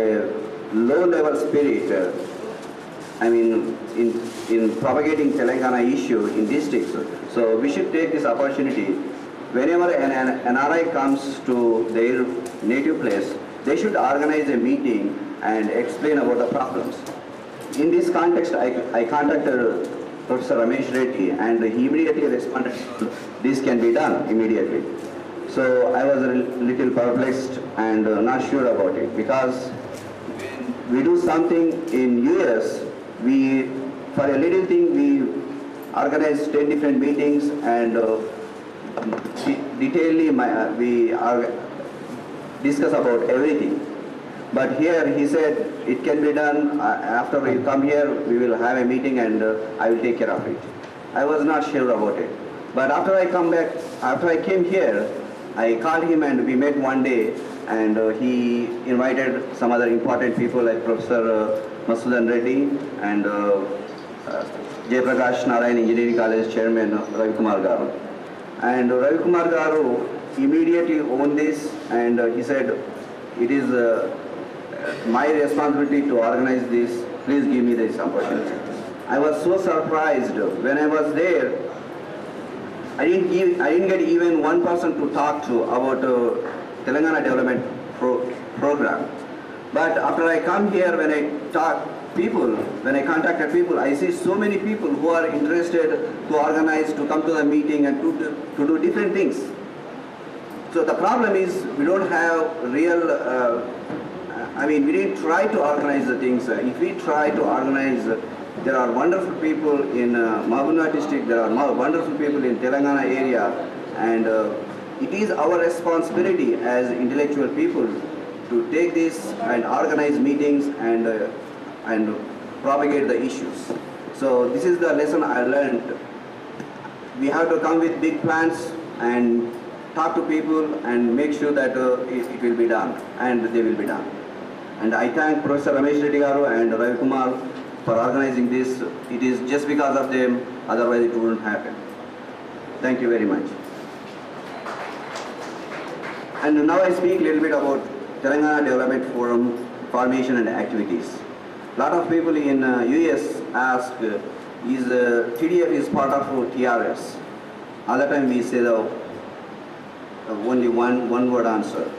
low-level spirit, in propagating Telangana issue in districts. So we should take this opportunity. Whenever an NRI comes to their native place, they should organize a meeting and explain about the problems. In this context, I contacted Professor Ramesh Reddy and he immediately responded, this can be done immediately. So I was a little perplexed and not sure about it, because we do something in US, for a little thing we organize 10 different meetings and we discuss about everything. But here he said it can be done. After we come here, we will have a meeting and I will take care of it. I was not sure about it. But after I came here, I called him and we met one day and he invited some other important people like Professor Masudan Reddy and Jayaprakash Narayan Engineering College Chairman Ravi Kumar Garu. And Ravi Kumar Garu immediately owned this and he said, it is my responsibility to organize this. Please give me this opportunity. I was so surprised when I was there. I didn't get even one person to talk to about Telangana Development Program. But after I come here, when I contacted people, I see so many people who are interested to organize, to come to the meeting and to do different things. So the problem is we don't have real, we didn't try to organize the things. If we try to organize, there are wonderful people in Mahbubnagar district, there are wonderful people in Telangana area, and it is our responsibility as intellectual people to take this and organize meetings and propagate the issues. So this is the lesson I learned. We have to come with big plans and talk to people and make sure that it will be done, and they will be done. And I thank Professor Ramesh Reddy Garu and Ravi Kumar for organizing this. It is just because of them, otherwise it wouldn't happen. Thank you very much. And now I speak a little bit about Telangana Development Forum formation and activities. A lot of people in US ask, is TDF is part of TRS? All the time we say only one word answer.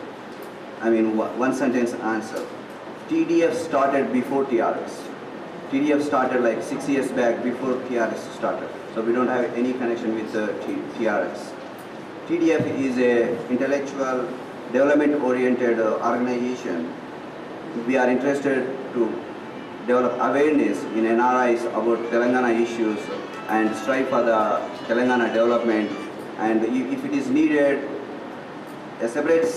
One sentence answer. TDF started before TRS. TDF started like 6 years back before TRS started. So we don't have any connection with TRS. TDF is a intellectual development oriented organization. We are interested to develop awareness in NRIs about Telangana issues and strive for the Telangana development. And if it is needed, a separate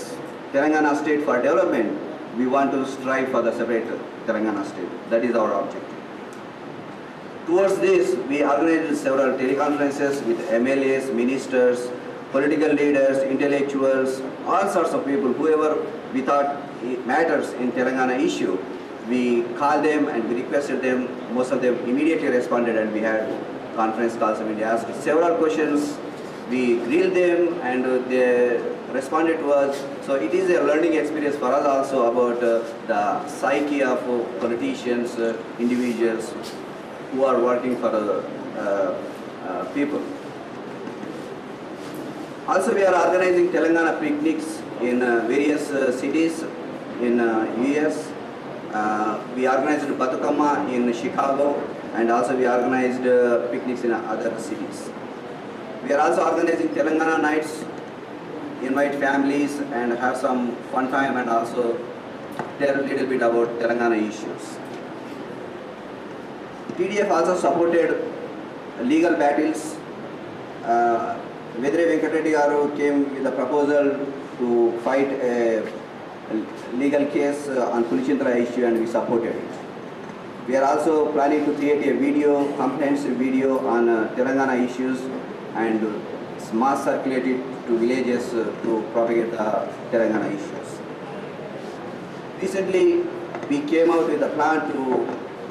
Telangana state for development, we want to strive for the separate Telangana state. That is our objective. Towards this, we organized several teleconferences with MLAs, ministers, political leaders, intellectuals, all sorts of people, whoever we thought it matters in Telangana issue. We called them and we requested them. Most of them immediately responded, and we had conference calls and we asked several questions. We grilled them and they responded to us. So it is a learning experience for us also about the psyche of politicians, individuals who are working for people. Also, we are organizing Telangana picnics in various cities in US. We organized Batukama in Chicago, and also we organized picnics in other cities. We are also organizing Telangana nights, invite families and have some fun time, and also tell a little bit about Telangana issues. TDF also supported legal battles. Vedre Venkatreddy Garu came with a proposal to fight a legal case on Pulichintra issue, and we supported it. We are also planning to create a video, comprehensive video on Telangana issues and mass circulate it to villages to propagate the Telangana issues. Recently, we came out with a plan to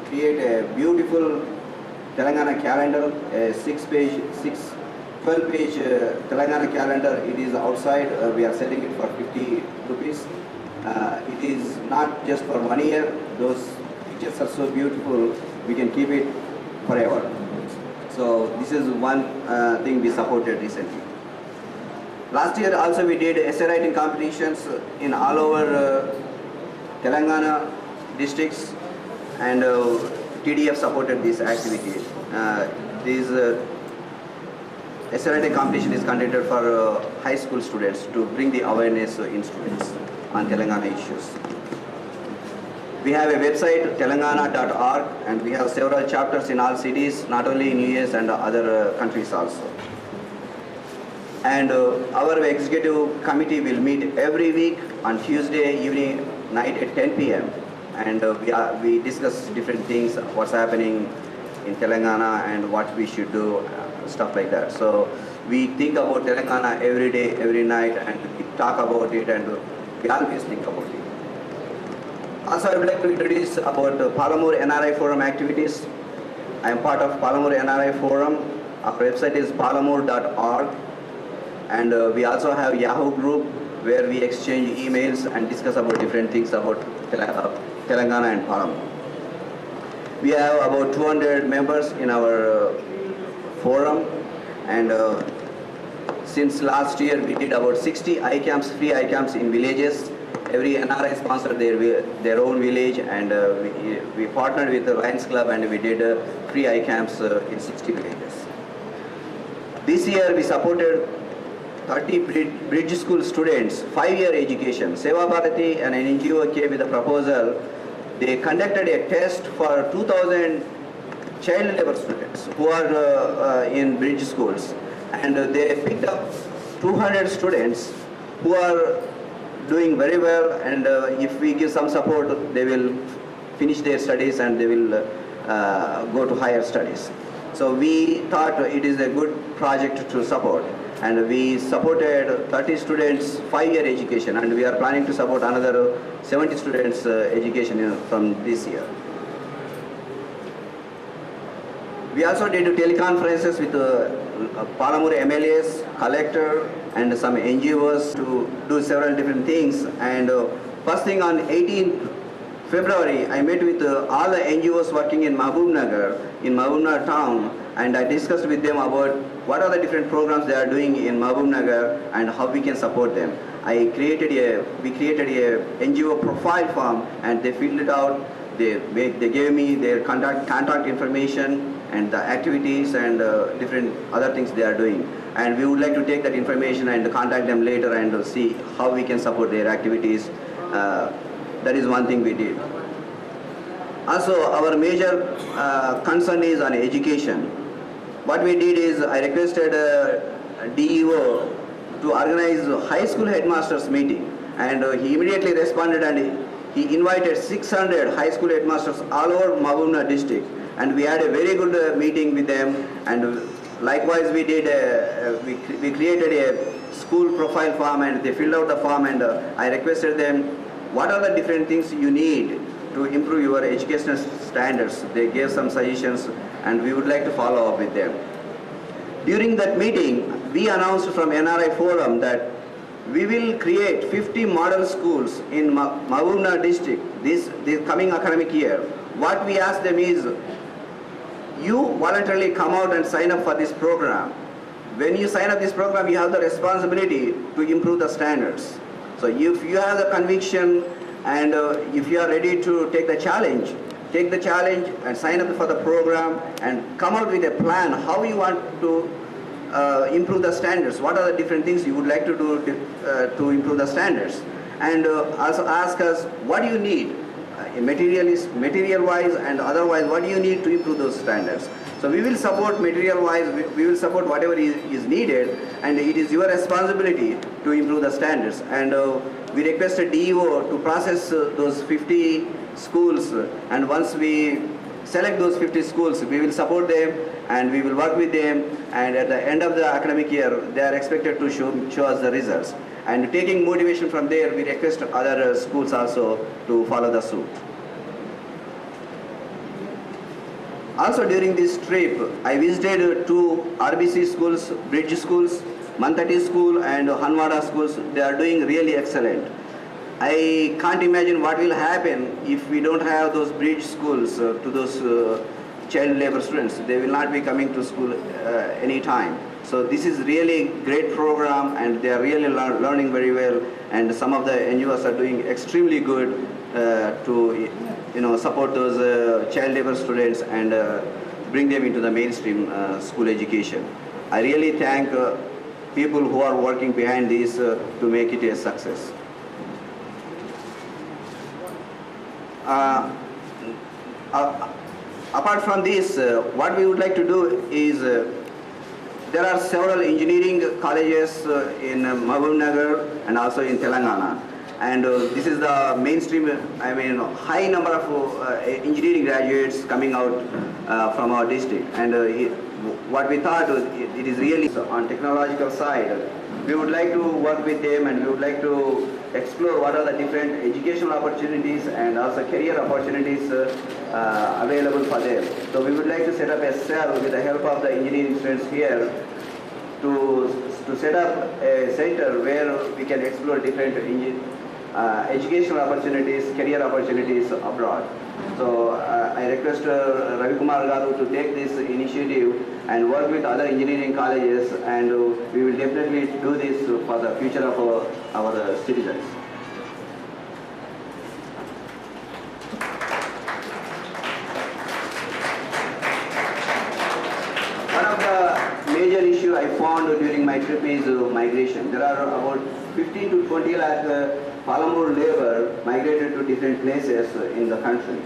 create a beautiful Telangana calendar, a 12-page Telangana calendar. It is outside. We are selling it for 50 rupees. It is not just for 1 year. Those pictures are so beautiful, we can keep it forever. So this is one thing we supported recently. Last year also we did essay writing competitions in all over Telangana districts, and TDF supported this activity. This essay writing competition is conducted for high school students to bring the awareness in students on Telangana issues. We have a website, telangana.org, and we have several chapters in all cities, not only in US and other countries also. And our executive committee will meet every week on Tuesday evening, night at 10 p.m. And we discuss different things, what's happening in Telangana and what we should do, stuff like that. So we think about Telangana every day, every night, and we talk about it, and we always think about it. Also, I would like to introduce about Palamur NRI Forum activities. I am part of Palamur NRI Forum. Our website is palamur.org, and we also have Yahoo group where we exchange emails and discuss about different things about Telangana and Palamur. We have about 200 members in our forum, and since last year we did about 60 iCamps, free iCamps in villages. Every NRI sponsored their own village, and we partnered with the Lions Club, and we did free iCamps in 60 villages. This year we supported 30 bridge school students, 5-year education. Seva Bharati and an NGO came with a proposal. They conducted a test for 2,000 child labor students who are in bridge schools, and they picked up 200 students who are doing very well, and if we give some support, they will finish their studies and they will go to higher studies. So we thought it is a good project to support, and we supported 30 students 5-year education, and we are planning to support another 70 students education from this year. We also did teleconferences with Palamur MLAs, collector, and some NGOs to do several different things. And first thing on 18th February, I met with all the NGOs working in Mahabubnagar town, and I discussed with them about what are the different programs they are doing in Mahabubnagar and how we can support them. We created a NGO profile form, and they filled it out. They gave me their contact information and the activities and different other things they are doing. And we would like to take that information and contact them later and see how we can support their activities. That is one thing we did. Also, our major concern is on education. What we did is I requested DEO to organize a high school headmasters meeting, and he immediately responded, and he invited 600 high school headmasters all over Mahabubnagar district, and we had a very good meeting with them. And likewise, we did we created a school profile form, and they filled out the form, and I requested them, what are the different things you need to improve your educational standards? They gave some suggestions, and we would like to follow up with them. During that meeting, we announced from NRI Forum that we will create 50 model schools in Mahabubnagar district this coming academic year. What we asked them is, you voluntarily come out and sign up for this program. When you sign up this program, you have the responsibility to improve the standards. So if you have the conviction and if you are ready to take the challenge and sign up for the program and come out with a plan how you want to improve the standards. What are the different things you would like to do to improve the standards? And also ask us, what do you need? Material-wise and otherwise, what do you need to improve those standards? So we will support material-wise, we will support whatever is needed, and it is your responsibility to improve the standards. And we requested DEO to process those 50 schools, and once we select those 50 schools, we will support them and we will work with them, and at the end of the academic year, they are expected to show us the results. And taking motivation from there, we request other schools also to follow the suit. Also during this trip, I visited two RBC schools, bridge schools, Mantati school and Hanwada schools. They are doing really excellent. I can't imagine what will happen if we don't have those bridge schools to those child labor students. They will not be coming to school anytime. So this is really great program, and they are really learning very well, and some of the NGOs are doing extremely good to support those child labor students and bring them into the mainstream school education. I really thank people who are working behind this to make it a success. Apart from this, what we would like to do is there are several engineering colleges in Mahabubnagar and also in Telangana, and this is the mainstream, high number of engineering graduates coming out from our district, and what we thought was it is really on technological side. We would like to work with them, and we would like to explore what are the different educational opportunities and also career opportunities available for them. So we would like to set up a cell with the help of the engineering students here to set up a center where we can explore different educational opportunities, career opportunities abroad. So I request Ravi Kumar Garu to take this initiative and work with other engineering colleges, and we will definitely do this for the future of our citizens. One of the major issues I found during my trip is migration. There are about 15 to 20 lakh Palamur labor migrated to different places in the country,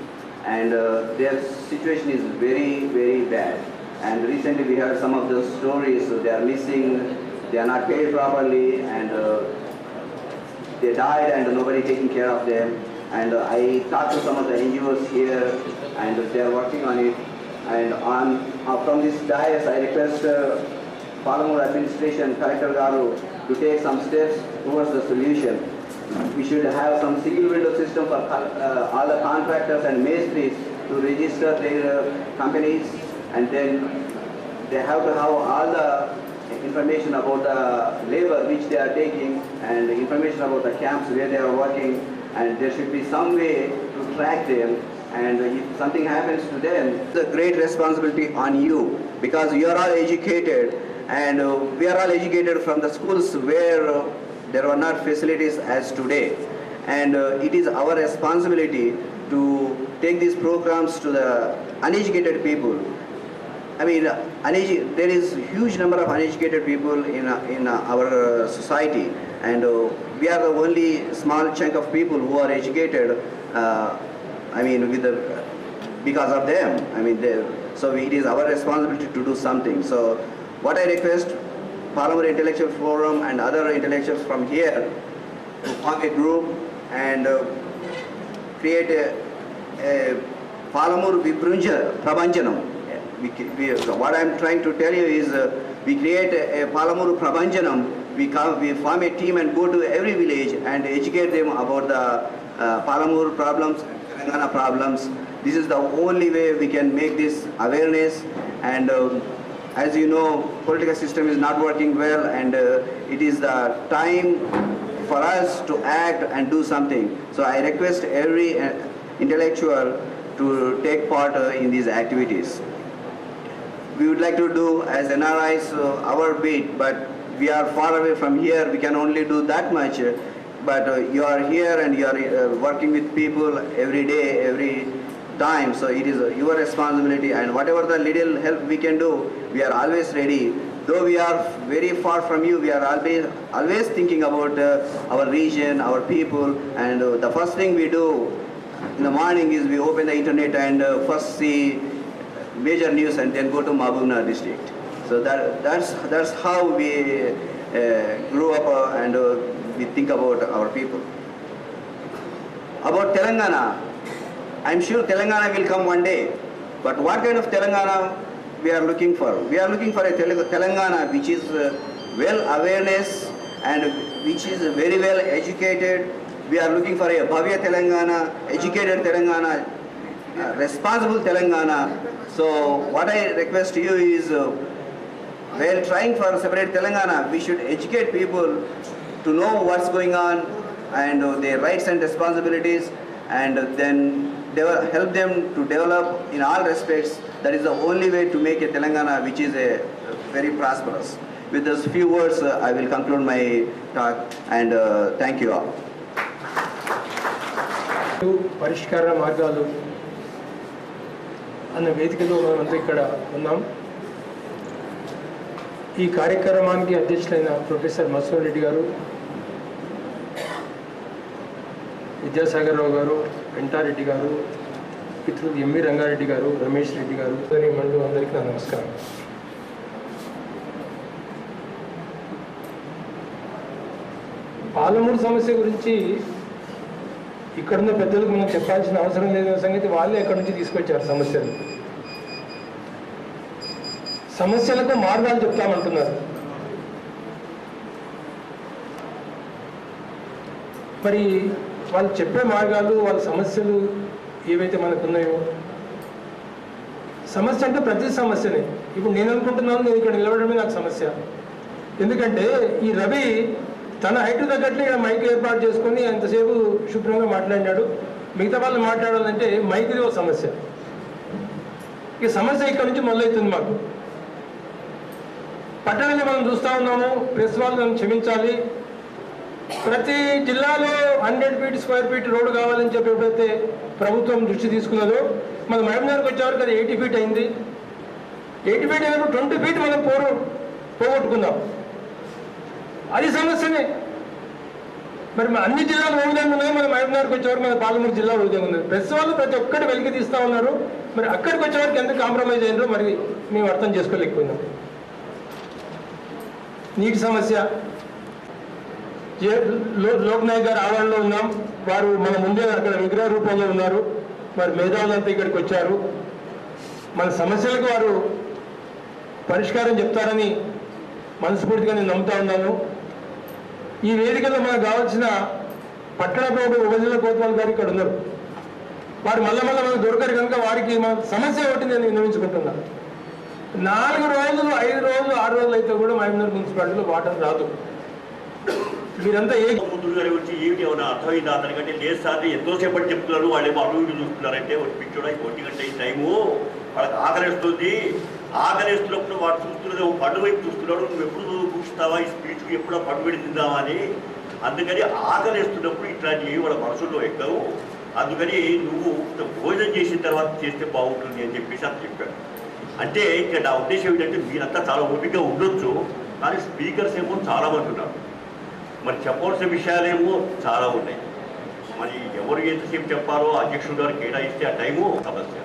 and their situation is very, very bad. And recently we heard some of those stories. They are missing, they are not paid properly, and they died and nobody taking care of them. And I talked to some of the NGOs here, and they are working on it. And from this dais, I request Palamur administration, Collector Garu, to take some steps towards the solution. We should have some single window system for all the contractors and mastries to register their companies, and then they have to have all the information about the labor which they are taking and information about the camps where they are working, and there should be some way to track them, and if something happens to them, it's a great responsibility on you, because you are all educated, and we are all educated from the schools where there were not facilities as today, and it is our responsibility to take these programs to the uneducated people. There is a huge number of uneducated people in our society, and we are the only small chunk of people who are educated. Because of them. So it is our responsibility to do something. So what I request Palamur Intellectual Forum and other intellectuals from here to form a group and create a Palamur Vibrunja Prabhanjanam. What I am trying to tell you is we create a Palamuru Prabhanjanam. We form a team and go to every village and educate them about the Palamur problems, Telangana problems. This is the only way we can make this awareness. And as you know, political system is not working well, and it is the time for us to act and do something. So I request every intellectual to take part in these activities. We would like to do as NRIs our bit, but we are far away from here. We can only do that much. But you are here and you are working with people every day, every time. So it is your responsibility, and whatever the little help we can do, we are always ready. Though we are very far from you, we are always thinking about our region, our people, and the first thing we do in the morning is we open the internet and first see major news and then go to Mahbubnagar district. So that's how we grew up and we think about our people. About Telangana, I'm sure Telangana will come one day, but what kind of Telangana we are looking for? We are looking for a Telangana which is well awareness and which is very well educated. We are looking for a Bhavya Telangana, educated Telangana, responsible Telangana. So what I request to you is, while trying for separate Telangana, we should educate people to know what's going on and their rights and responsibilities, and then help them to develop in all respects. That is the only way to make a Telangana which is a very prosperous. With those few words, I will conclude my talk, and thank you all. పరిష్కార మార్గాలు అన్న వేదికలో మనమంతా ఇక్కడ ఉన్నాం. ఈ కార్యక్రమానికి అధ్యక్షులైన professor masoor Reddy గారు, విద్యాసాగర్ రావు గారు, వెంటారెడ్డి గారు, మిత్రులు ఎంవి రంగారెడ్డి గారు, రమేష్ రెడ్డి గారు, మండలి అందరికీ నా నమస్కారం. పాలమూరు సమస్య గురించి ఇక్కడున్న పెద్దలకు మనం చెప్పాల్సిన అవసరం లేదనే సంగతి వాళ్ళే ఎక్కడి నుంచి తీసుకొచ్చారు. సమస్యలకు మార్గాలు చెప్తామంటున్నారు. మరి వాళ్ళు చెప్పే మార్గాలు, వాళ్ళ సమస్యలు ఏవైతే మనకున్నాయో, సమస్య అంటే ప్రతి సమస్యనే. ఇప్పుడు నేను అనుకుంటున్నాను, నేను ఇక్కడ నిలబడమే నాకు సమస్య. ఎందుకంటే ఈ రవి తన హైట్ తగ్గట్లే ఇక్కడ మైక్ ఏర్పాటు చేసుకొని ఎంతసేపు శుభ్రంగా మాట్లాడినాడు. మిగతా వాళ్ళు మాట్లాడాలంటే మైక్ది ఒక సమస్య. ఈ సమస్య ఇక్కడ నుంచి మొదలవుతుంది. మాకు పట్టణంలో మనం చూస్తూ ఉన్నాము, ప్రెస్ వాళ్ళు నన్ను క్షమించాలి, ప్రతి జిల్లాలో 100 ఫీట్ స్క్వేర్ ఫీట్ రోడ్డు కావాలని చెప్పి ఎప్పుడైతే ప్రభుత్వం దృష్టి తీసుకున్నదో, మన మహబూబ్నగర్కి వచ్చేవరకు అది 80 ఫీట్ అయింది. 80 ఫీట్ అయినప్పుడు 20 ఫీట్ మనం పోగొట్టుకుందాం. అది సమస్యనే. మరి అన్ని జిల్లాలు ఏ విధంగా ఉన్నాయి, మన మహబూబ్నగర్కి వచ్చేవరకు మన పాలమూరు జిల్లా ఏ విధంగా ఉంది. ప్రెస్ వాళ్ళు ప్రతి ఒక్కటి వెలికి తీస్తూ ఉన్నారు. మరి అక్కడికి వచ్చేవరకు ఎంత కాంప్రమైజ్ అయినారో మరి మేము అర్థం చేసుకోలేకపోయినాం. నీటి సమస్య, లోక్నాయక్ గారు ఆవరణలో ఉన్నాం, వారు మన ముందే అక్కడ విగ్రహ రూపంలో ఉన్నారు. మరి మేధావులంతా ఇక్కడికి వచ్చారు. మన సమస్యలకు వారు పరిష్కారం చెప్తారని మనస్ఫూర్తిగా నేను నమ్ముతా ఉన్నాను. ఈ వేదికలో మనకు కావాల్సిన పట్టణ ప్రభుత్వ ఉపజిల్లా కోతవాల్ గారు ఇక్కడ ఉన్నారు. వారు మళ్ళీ మనకు దొరకరు కనుక వారికి మన సమస్య ఒకటి నేను విన్నవించుకుంటున్నాను. 4 రోజులు, 5 రోజులు, 6 రోజులు అయితే కూడా మహబూబ్నగర్ మున్సిపాలిటీలో వాటర్ రాదు. మీరంతా వచ్చి ఏమిటి ఏమైనా అర్థమైందా అతనికంటే? లేదు సార్, ఎంతోసేపటి చెప్తున్నారు, వాళ్ళేమో అటు ఇటు చూస్తున్నారంటే పిచ్చోడా 1 గంట ఈ టైము, వాళ్ళకి ఆకలిస్తుంది. ఆకలిస్తున్నప్పుడు వాడు చూస్తున్నది పండు వైపు చూస్తున్నాడు. నువ్వు ఎప్పుడు కూర్చుతావా ఈ స్పీచ్కి, ఎప్పుడో పండు పెడి తిందావా అని. అందుకని ఆకలిస్తున్నప్పుడు ఇట్లాంటివి వాళ్ళ మనసులో ఎక్కవు. అందుకని నువ్వు భోజనం చేసిన తర్వాత చేస్తే బాగుంటుంది అని చెప్పేసి అతను చెప్పాడు. అంటే ఇక్కడ నా ఉద్దేశం ఏంటంటే, మీరంతా చాలా ఓపికగా ఉండొచ్చు, కానీ స్పీకర్స్ ఏమో చాలామంది ఉన్నారు. మరి చెప్పవలసిన విషయాలేమో చాలా ఉన్నాయి. మరి ఎవరు ఎంతసేపు చెప్పారో అధ్యక్షుడు గారు కేటాయిస్తే ఆ టైము సమస్య.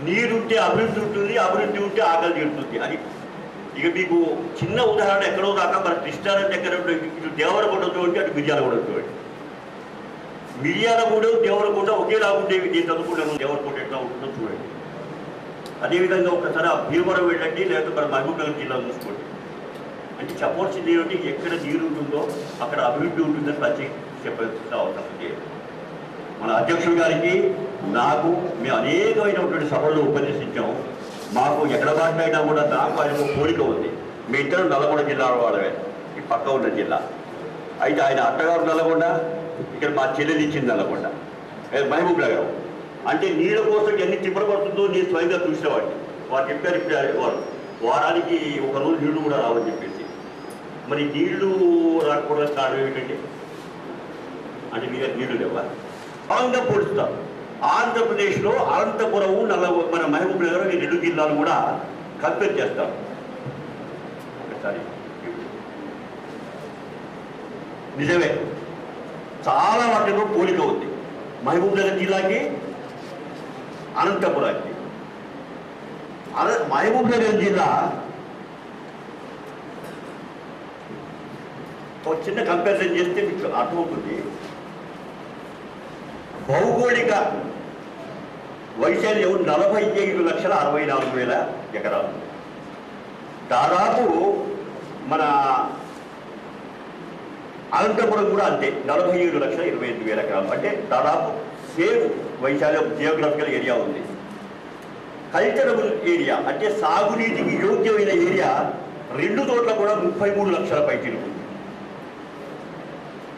నీరుంటే అభివృద్ధి ఉంటుంది, అభివృద్ధి ఉంటే ఆకలి తీరుతుంది. అది ఇక మీకు చిన్న ఉదాహరణ ఎక్కడో దాకా మన కృష్ణారెడ్డి ఎక్కడ ఇటు దేవరకొండ చూడండి, అటు మిర్యాలగూడ చూడండి. మిర్యాలగూడ దేవరకొండ ఒకేలా ఉండేవి. నేను చదువుకుంటాను దేవరకొండ ఎట్లా ఉంటుందో చూడండి. అదేవిధంగా ఒకసారి ఆ భీమవరం వెళ్ళండి, లేకపోతే మన మహబూబ్నగర్ జిల్లా చూసుకోండి. అంటే చెప్పవలసింది ఏమిటి, ఎక్కడ నీరు ఉంటుందో అక్కడ అభివృద్ధి ఉంటుందని ప్రత్యేక చెప్పాల్సిన అవసరం లేదు. మన అధ్యక్షుడు గారికి నాకు మేము అనేకమైనటువంటి సభల్లో ఉపదేశించాము. మాకు ఎక్కడ మాట్లాడినా కూడా నాకు ఆయన కోరిక ఉంది. మీ ఇద్దరు నల్గొండ జిల్లా వాళ్ళవే, ఈ పక్క ఉన్న జిల్లా. అయితే ఆయన అత్తగారు నల్గొండ, ఇక్కడ మా చెల్లెలు ఇచ్చింది నల్గొండ, మహబూబ్ నగరం. అంటే నీళ్ళ కోసం ఎన్ని తిప్పబడుతుందో నేను స్వయంగా చూసేవాడిని. వారు చెప్పారు ఇప్పుడు వారు వారానికి ఒక రోజు నీళ్లు కూడా రావని చెప్పేసి. మరి నీళ్లు రాకపోవడానికి కారణం ఏమిటండి? అంటే మీరు నీళ్లు లేవా? బాగా పోలుస్తారు. ఆంధ్రప్రదేశ్లో అనంతపురం, మన మహబూబ్ నగర్ ఈ 2 జిల్లాలు కూడా కంపేర్ చేస్తారు. ఒకసారి నిజమే, చాలా వాటిలో పోలిక ఉంది. మహబూబ్ నగర్ జిల్లాకి, అనంతపురానికి. మహబూబ్ నగర్ జిల్లా ఒక చిన్న కంపారిజన్ చేస్తే మీకు అర్థమవుతుంది. భౌగోళిక వైశాల్యం 45,64,000 ఎకరాలు. దాదాపు మన అనంతపురం కూడా అంతే, 47,25,000 ఎకరాలు. అంటే దాదాపు సేమ్ వైశాల్యం జియోగ్రఫికల్ ఏరియా ఉంది. కల్చరబుల్ ఏరియా అంటే సాగునీటికి యోగ్యమైన ఏరియా 2 చోట్ల కూడా 33 లక్షల పైచిలుకు.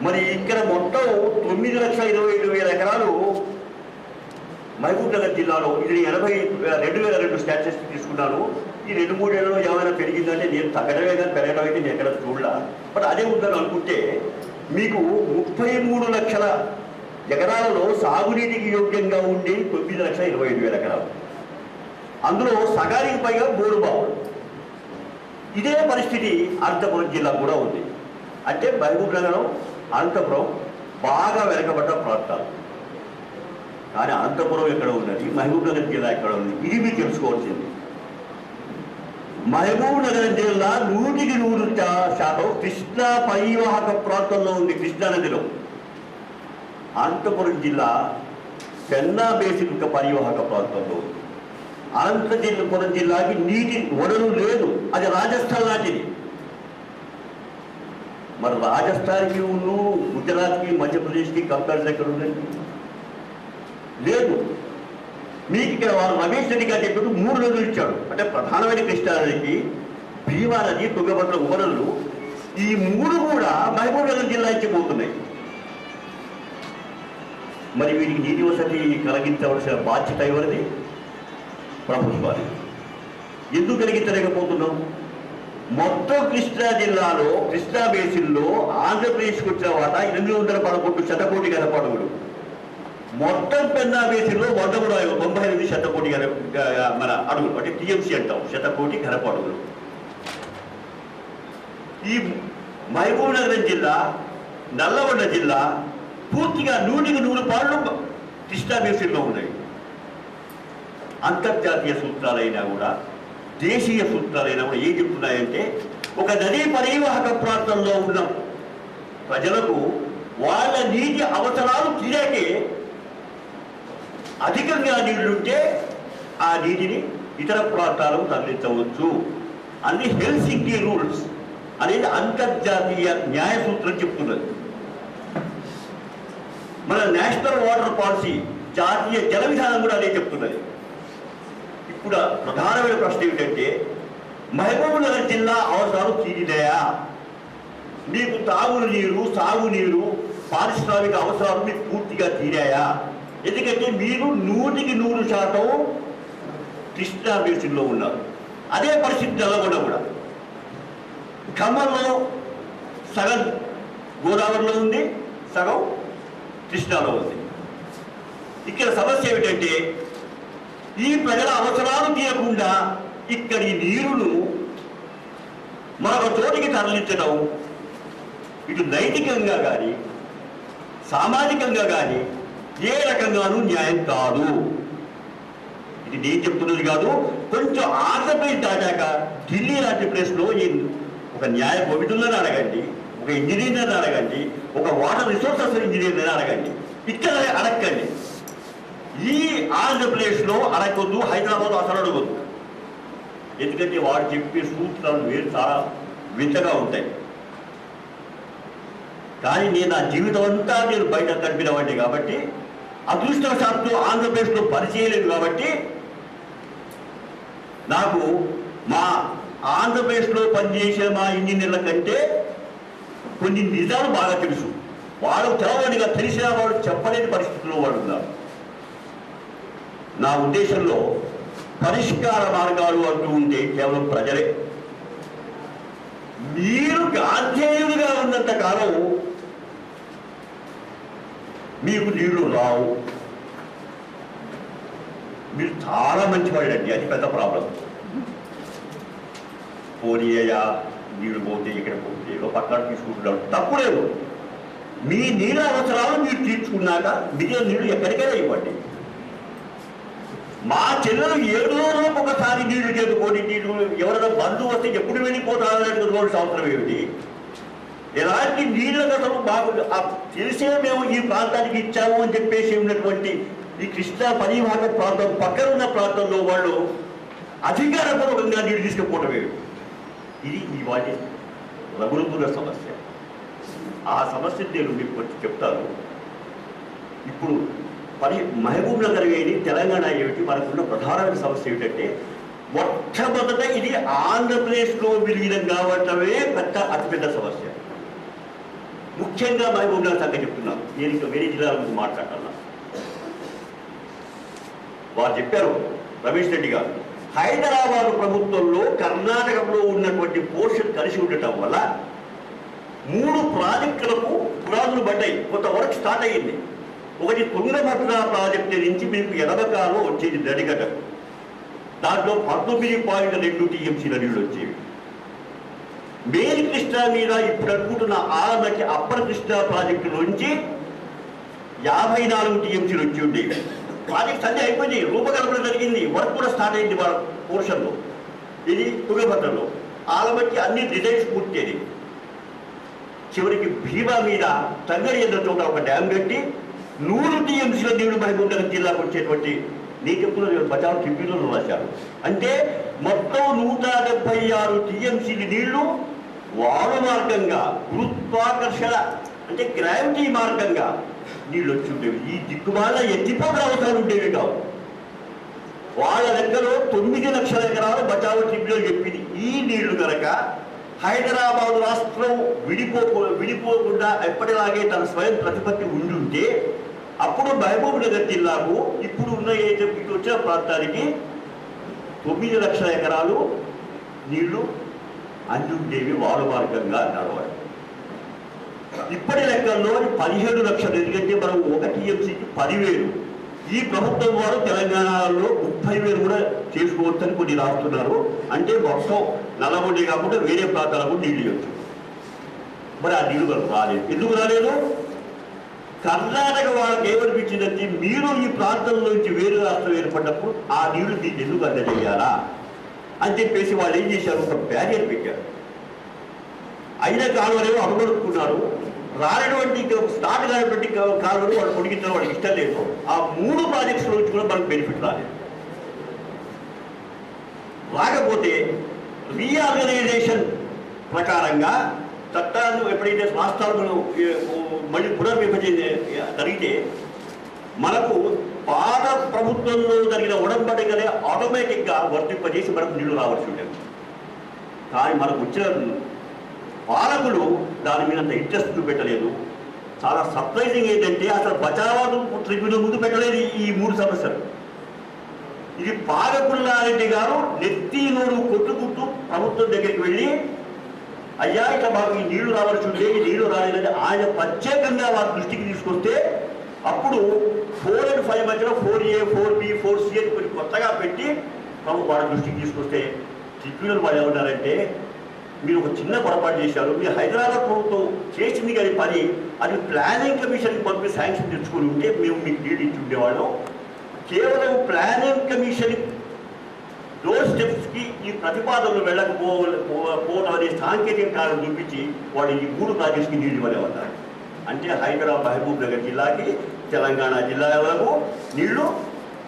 మరి ఇక్కడ మొత్తం 9,27,000 ఎకరాలు మహబూబ్ నగర్ జిల్లాలో. ఇది 2002 స్టాటిస్టిక్స్ తీసుకున్నాను. ఈ 2-3 ఏళ్ళలో ఏమైనా పెరిగిందంటే నేను తగ్గడమే కానీ పెరగడం అయితే నేను ఎక్కడ చూడలా. బట్ అదే ఉందని అనుకుంటే మీకు 33 లక్షల ఎకరాలలో సాగునీటికి యోగ్యంగా ఉండే 9,25,000 ఎకరాలు. అందులో సగానికి పైగా బోరు బావులు. ఇదే పరిస్థితి అనంతపురం జిల్లా కూడా ఉంది. అంటే మహబూబ్ నగరం, అనంతపురం బాగా వెనకబడ్డ ప్రాంతాలు. కానీ అనంతపురం ఎక్కడ ఉన్నది, మహబూబ్ నగర్ జిల్లా ఎక్కడ ఉంది, ఇది మీరు తెలుసుకోవాల్సింది. మహబూబ్ నగర్ జిల్లా 100% కృష్ణా పరివాహక ప్రాంతంలో ఉంది, కృష్ణా నదిలో. అనంతపురం జిల్లా పెన్నా బేసిన్ పరివాహక ప్రాంతంలో ఉంది. అనంతపురం జిల్లాకి నీటి వనరు లేదు, అది రాజస్థాన్ లాంటిది. మరి రాజస్థాన్కి గుజరాత్కి, మధ్యప్రదేశ్కి కంపారిజన్ ఎక్కడ ఉందండి? లేదు. మీకు ఇక్కడ వాళ్ళు రమేష్ రెడ్డి గారు చెప్పారు 3 నదులు ఇచ్చాడు. అంటే ప్రధానమైన కృష్ణా నదికి, భీమా నది, తుంగభద్ర ఉపనదులు, ఈ 3 కూడా మహబూబ్ నగర్ జిల్లా ఇచ్చి పోతున్నాయి. మరి వీటికి నీటి వసతి కలిగించవలసిన బాధ్యత ఎవరిది? ప్రభుత్వాన్ని. ఎందుకు కలిగించలేకపోతున్నాం? మొత్తం కృష్ణా జిల్లాలో, కృష్ణా బేసిన్లో ఆంధ్రప్రదేశ్కి వచ్చిన వాటా 811 శతకోటి ఘనపడుగులు. మొత్తం పెన్నా బేసిన్లో 199 శతకోటి మన అడుగులు, అంటే టీఎంసీ అంటాం, శతకోటి ఘనపడుగులు. ఈ మహబూబ్ నగర్ జిల్లా, నల్లగొండ జిల్లా పూర్తిగా 100% కృష్ణా బేసిన్లో ఉన్నాయి. అంతర్జాతీయ సూత్రాలైనా కూడా, దేశీయ సూత్రాలైనా కూడా ఏం చెప్తున్నాయంటే, ఒక నదీ పరివాహక ప్రాంతంలో ఉన్న ప్రజలకు వాళ్ళ నీటి అవసరాలు తీరాకే అధికంగా నీళ్లుంటే ఆ నీటిని ఇతర ప్రాంతాలకు తరలించవచ్చు. అన్ని హెల్సింకి రూల్స్ అనేది అంతర్జాతీయ న్యాయ సూత్రం చెప్తున్నది. మన నేషనల్ వాటర్ పాలసీ, జాతీయ జల విధానం కూడా అదే చెప్తున్నది. ఇప్పుడు ప్రధానమైన ప్రశ్న ఏమిటంటే, మహబూబ్ నగర్ జిల్లా అవసరాలు తీరినాయా? మీకు తాగునీరు, సాగునీరు, పారిశ్రామిక అవసరాలు మీకు పూర్తిగా తీరాయా? ఎందుకంటే మీరు 100% కృష్ణా బేసిన్లో ఉన్నారు. అదే పరిస్థితి నల్లగొండ కూడా. ఖమ్మంలో సగం గోదావరిలో ఉంది, సగం కృష్ణాలో ఉంది. ఇక్కడ సమస్య ఏమిటంటే, ఈ ప్రజల అవసరాలు తీరకుండా ఇక్కడి నీరును మరొక చోటికి తరలించడం ఇటు నైతికంగా కానీ, సామాజికంగా కానీ ఏ రకంగానూ న్యాయం కాదు. ఇది నేను చెప్తున్నది కాదు. కొంచెం ఆంధ్రప్రదేశ్ దాటాక ఢిల్లీ లాంటి ప్లేస్లో ఒక న్యాయ కోవిదులను అడగండి, ఒక ఇంజనీర్ని అడగండి, ఒక వాటర్ రిసోర్సెస్ ఇంజనీర్ని అడగండి. ఇక్కడ అడగండి. ఈ ఆంధ్రప్రదేశ్లో అడగొద్దు, హైదరాబాద్ అసలు అడగొద్దు. ఎందుకంటే వాడు చెప్పే సూత్రాలు వేరు చాలా వింతగా ఉంటాయి. కానీ నేను నా జీవితం అంతా నేను బయట గడిపినవాడిని కాబట్టి, అదృష్టవశాత్తు ఆంధ్రప్రదేశ్లో పరిచయలేదు కాబట్టి నాకు మా ఆంధ్రప్రదేశ్లో పనిచేసే మా ఇంజనీర్ల కంటే కొన్ని నిజాలు బాగా తెలుసు. వాడు తెలవడిగా తెలిసిన వాడు చెప్పలేని పరిస్థితుల్లో వాడు ఉన్నారు. నా ఉద్దేశంలో పరిష్కార మార్గాలు అంటూ ఉంటే కేవలం ప్రజలే. మీరు గాంధేయులుగా ఉన్నంత కాలం మీకు నీళ్లు రావు. మీరు చాలా మంచివాడండి, అది పెద్ద ప్రాబ్లం. పోనీయా నీళ్లు పోతే ఇక్కడ పోతే ఏదో పక్కన తీసుకుంటున్నాడు, తప్పులేదు. మీ నీళ్ళ అవసరాలు మీరు తీర్చుకున్నాక మిగిలిన నీళ్లు ఎక్కడికైనా ఇవ్వండి. మా చెల్లెలు 7 రోజులకు ఒకసారి నీళ్లు చేతుకోండి. నీళ్లు ఎవరైనా బంధువు వస్తే ఎప్పుడు వెళ్ళిపోతారని రోజు అవసరం ఏమిటి? ఎలాంటి నీళ్ళకు అసలు మాకు తెలిసే మేము ఈ ప్రాంతానికి ఇచ్చాము అని చెప్పేసి ఉన్నటువంటి ఈ కృష్ణా పరివాహక ప్రాంతం పక్కన ఉన్న ప్రాంతంలో వాళ్ళు అధికారపూర్వకంగా నీళ్ళు తీసుకుపోవటం ఏమిటి? ఇది ఇవాటి రగులుతున్న సమస్య. ఆ సమస్య నేను మీకు వచ్చి చెప్తాను. ఇప్పుడు మహబూబ్ నగర్ ఏది, తెలంగాణ ఏమిటి, మనకున్న ప్రధానమైన సమస్య ఏమిటంటే మొట్టమొదట ఇది ఆంధ్రప్రదేశ్లో విలీనం కావటమే అతిపెద్ద సమస్య. ముఖ్యంగా మహబూబ్ నగర్ సంగతి చెప్తున్నాను. నేను ఇంకా వేరే జిల్లాల గురించి మాట్లాడాను. వారు చెప్పారు, రమేష్ రెడ్డి గారు, హైదరాబాద్ ప్రభుత్వంలో కర్ణాటకలో ఉన్నటువంటి పోర్షన్ కలిసి ఉండటం వల్ల 3 ప్రాజెక్టులకు పునాదులు పడ్డాయి. కొంత వర్క్ స్టార్ట్ అయ్యింది. ఒకటి తుంగభద్ర ప్రాజెక్టు నుంచి మీకు ఎడమకాలో వచ్చేది నడిగడ్డ, దాంట్లో 19.2 టీఎంసీల నీళ్ళు వచ్చేవి. మేలు కృష్ణా మీద ఇప్పుడు అనుకుంటున్న ఆలమకి అప్పర్ కృష్ణా ప్రాజెక్టు నుంచి 54 టీఎంసీలు వచ్చి ఉండేవి. ప్రాజెక్ట్స్ అన్నీ అయిపోయింది, రూపకల్పన జరిగింది, వర్క్ కూడా స్టార్ట్ అయింది వాళ్ళ పోర్షన్లో. ఇది తుంగభద్రలో ఆలమకి అన్ని డిజైన్స్ పూర్తేది. చివరికి భీమా మీద తంగడి ఎన్న చోట ఒక డ్యామ్ కట్టి 100 టీఎంసీల నీళ్లు మహబూబ్ నగర్ జిల్లాకు వచ్చేటువంటి నీకెప్పుడు బచావ్ ట్రిబ్యునల్ రాశారు. అంటే మొత్తం 176 టీఎంసీల నీళ్లు వాయు మార్గంగా, గురుత్వాకర్షణ అంటే గ్రావిటీ మార్గంగా నీళ్ళు వచ్చి ఉండేవి. ఈ దిక్కుమాల ఎత్తిపోతల అవసరాలు ఉండేవి కావు. వాళ్ళ లెక్కలో 9 లక్షల ఎకరాలు బచావ్ ట్రిబ్యునల్ చెప్పింది. ఈ నీళ్లు కనుక హైదరాబాద్ రాష్ట్రం విడిపోకుండా ఎప్పటిలాగే తన స్వయం ప్రతిపత్తి ఉండుంటే అప్పుడు మహబూబ్ నగర్ జిల్లాకు ఇప్పుడు ఉన్న ఇటు వచ్చిన ప్రాంతానికి 9 లక్షల ఎకరాలు నీళ్లు అందుండేవి వారు మార్గంగా నడవాలి. ఇప్పటి లెక్కల్లో 17 లక్షలు. ఎందుకంటే మనం 1 టీఎంసీకి 10,000. ఈ ప్రభుత్వం వారు తెలంగాణలో 30,000 కూడా చేసుకోవచ్చని కొన్ని రాస్తున్నారు. అంటే మొత్తం నల్లగొండ కాకుండా వేరే ప్రాంతాలకు నీళ్ళు ఇవ్వచ్చు. మరి ఆ నీళ్ళు మనకు రాలేదు. ఎందుకు రాలేదు? కర్ణాటక వాళ్ళకి ఏమనిపించిందంటే మీరు ఈ ప్రాంతంలో నుంచి వేరే రాష్ట్రం ఏర్పడినప్పుడు ఆ నీళ్లు మీకు ఎందుకు అందజేయాలా అని చెప్పేసి వాళ్ళు ఏం చేశారు, ఒక బ్యారియర్ పెట్టారు. అయిన కాలువలేమో అనుమతుకున్నారు. రానటువంటి స్టార్ట్ కానటువంటి కాలువలు వాళ్ళు పొడిగించడం వాళ్ళకి ఇష్టం లేదు. ఆ 3 ప్రాజెక్ట్స్ నుంచి కూడా మనకు బెనిఫిట్ రాలేదు. రాకపోతే రీఆర్గనైజేషన్ ప్రకారంగా చట్టాలు ఎప్పుడైతే రాష్ట్రాలు మళ్ళీ పునర్విభజన జరిగితే మనకు పాత ప్రభుత్వంలో జరిగిన ఉడంబడికనే ఆటోమేటిక్గా వర్తింపజేసి మనకు నీళ్లు రావాల్సి ఉండేది. కానీ మనకు వచ్చిన పాలకులు దాని మీద అంత ఇంట్రెస్ట్ చూపెట్టలేదు. చాలా సర్ప్రైజింగ్ ఏంటంటే అసలు బచావాదు ట్రిబ్యునల్ ముందు పెట్టలేదు ఈ 3 సమస్యలు. ఇది పాలకుల్లారెడ్డి గారు నెత్తి నోరు కొట్టుకుంటూ ప్రభుత్వం దగ్గరికి వెళ్ళి, అయ్యా ఇట్లా మాకు ఈ నీళ్లు రావాల్సి ఉంటే ఈ నీళ్లు రాలేదని ఆయన ప్రత్యేకంగా వారి దృష్టికి తీసుకొస్తే అప్పుడు 4 and 5 మధ్యలో 4A, 4B, 4C అని కొన్ని కొత్తగా పెట్టి వాళ్ళ దృష్టికి తీసుకొస్తే ట్రిబ్యునల్ వాళ్ళు ఏమన్నారంటే, మీరు ఒక చిన్న పొరపాటు చేశారు. మీరు హైదరాబాద్ ప్రభుత్వం చేసింది కానీ పని అది ప్లానింగ్ కమిషన్కి పంపి శాంక్షన్ తెచ్చుకుని ఉంటే మేము మీకు నీళ్ళు ఇచ్చి ఉండేవాళ్ళం. కేవలం ప్లానింగ్ కమిషన్ డోర్ స్టెప్స్కి ఈ ప్రతిపాదనలు వెళ్ళకపోవడం అనే సాంకేతిక కారణం చూపించి వాళ్ళు ఈ 3 ప్రాజెక్ట్స్కి నీళ్ళు ఇవ్వలేమన్నారు. అంటే హైదరాబాద్ మహబూబ్ నగర్ జిల్లాకి తెలంగాణ జిల్లాలకు నీళ్లు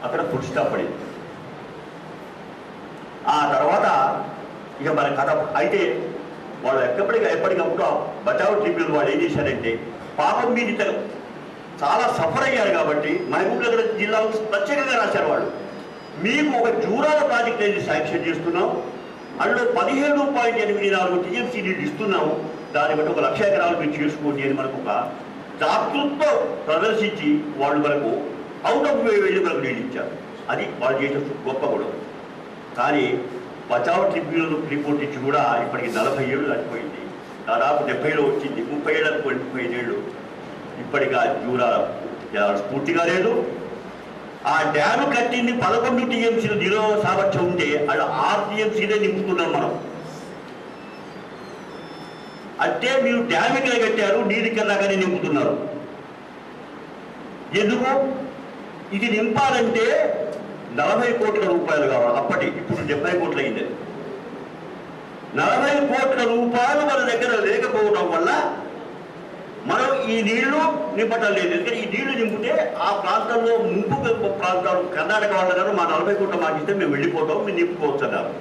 అక్కడ ఫుల్ స్టాప్ పడింది. ఆ తర్వాత ఇక మన కథ అయితే వాళ్ళు ఎప్పటికప్పుడు బచావ్ ట్రిబ్యునల్ వాళ్ళు ఏం చేశారంటే పాపం మీద ఇతను చాలా సఫర్ అయ్యారు కాబట్టి మహబూబ్నగర్ జిల్లాలో ప్రత్యేకంగా రాశారు వాళ్ళు, మీకు ఒక జూరాల ప్రాజెక్ట్ అనేది శాంక్షన్ చేస్తున్నాం, అందులో 17.84 టీఎంసీ నీళ్ళు ఇస్తున్నాము, దాన్ని బట్టి 1,00,000 ఎకరాలు మీరు చేసుకోండి అని మనకు ఒక దాతృత్వం ప్రదర్శించి వాళ్ళు మనకు అవుట్ ఆఫ్ వే వెళ్ళి మనకు నీళ్ళు ఇచ్చారు. అది వాళ్ళు చేసిన గొప్ప కూడా. కానీ బచావ్ ట్రిబ్యునల్ రిపోర్ట్ ఇచ్చి కూడా ఇప్పటికి 40 ఏళ్ళు దాటిపోయింది. దాదాపు 70లో వచ్చింది, 30 ఏళ్ళకు 25 ఏళ్ళు ఇప్పటికి ఆ జూరాల పూర్తిగా లేదు. ఆ డ్యాము కట్టింది 11 టీఎంసీలు నిలువ సామర్థ్యం ఉంటే అది 6 టీఎంసీలే నింపుతున్నాం మనం. అంటే మీరు డ్యామ్ ఇక్కడ కట్టారు, నీరు ఇక్కడ దాకానే నింపుతున్నారు. ఎందుకు? ఇది నింపాలంటే 40 కోట్ల రూపాయలు కావాలి. ఇప్పుడు 70 కోట్లు అయింది. 40 కోట్ల రూపాయలు మన దగ్గర లేకపోవడం వల్ల మనం ఈ నీళ్లు నింపటం లేదు. ఎందుకంటే ఈ నీళ్లు నింపితే ఆ ప్రాంతంలో ముంపు ప్రాంతాలు కర్ణాటక వాళ్ళన్నారు మా 40 కోట్ల మాటిస్తే మేము వెళ్ళిపోతాం, మేము నింపుకోవచ్చు అన్నారు.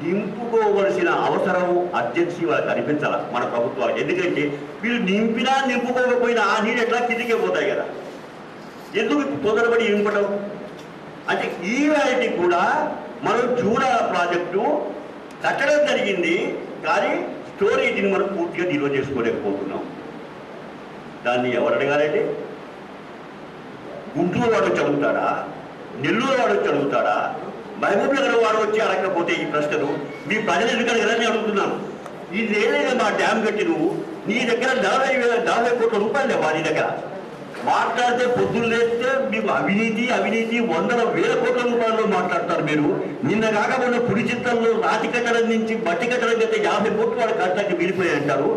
నింపుకోవలసిన అవసరం అర్జెన్సీ వాళ్ళకి అనిపించాల మన ప్రభుత్వాలకు. ఎందుకంటే వీళ్ళు నింపినా నింపుకోకపోయినా ఆ నీళ్ళు ఎట్లా కిందికే పోతాయి కదా. ఎందుకు తొందరపడి నింపడం? అంటే ఈ వాటికి కూడా మనం జూరాల ప్రాజెక్టు కట్టడం జరిగింది, కానీ స్టోరేజీని మనం పూర్తిగా నిల్వ చేసుకోలేకపోతున్నాం. దాన్ని ఎవరు అడగాలండి? గుంటూరు వాడు వచ్చి అడుగుతాడా? నెల్లూరు వాడు వచ్చి అడుగుతాడా? మహబూబ్నగర్ వాడు వచ్చి అడగకపోతే ఈ ప్రశ్నలు మీ ప్రజలు ఎందుకు అడగలని అడుగుతున్నాను. ఇది ఏదైనా మా డ్యామ్ కట్టి నువ్వు నీ దగ్గర 40 కోట్ల రూపాయలు లేవా నీ దగ్గర? మాట్లాడితే పొద్దున్న లేస్తే మీకు అవినీతి 100,000 కోట్ల రూపాయల్లో మాట్లాడతారు మీరు. నిన్న కాకపోయినా పుడి చిత్తంలో రాతి కట్టడం నుంచి బట్టి కట్టడం అయితే 50 కోట్లు వాడు కట్టడానికి మిగిలిపోయి అంటారు.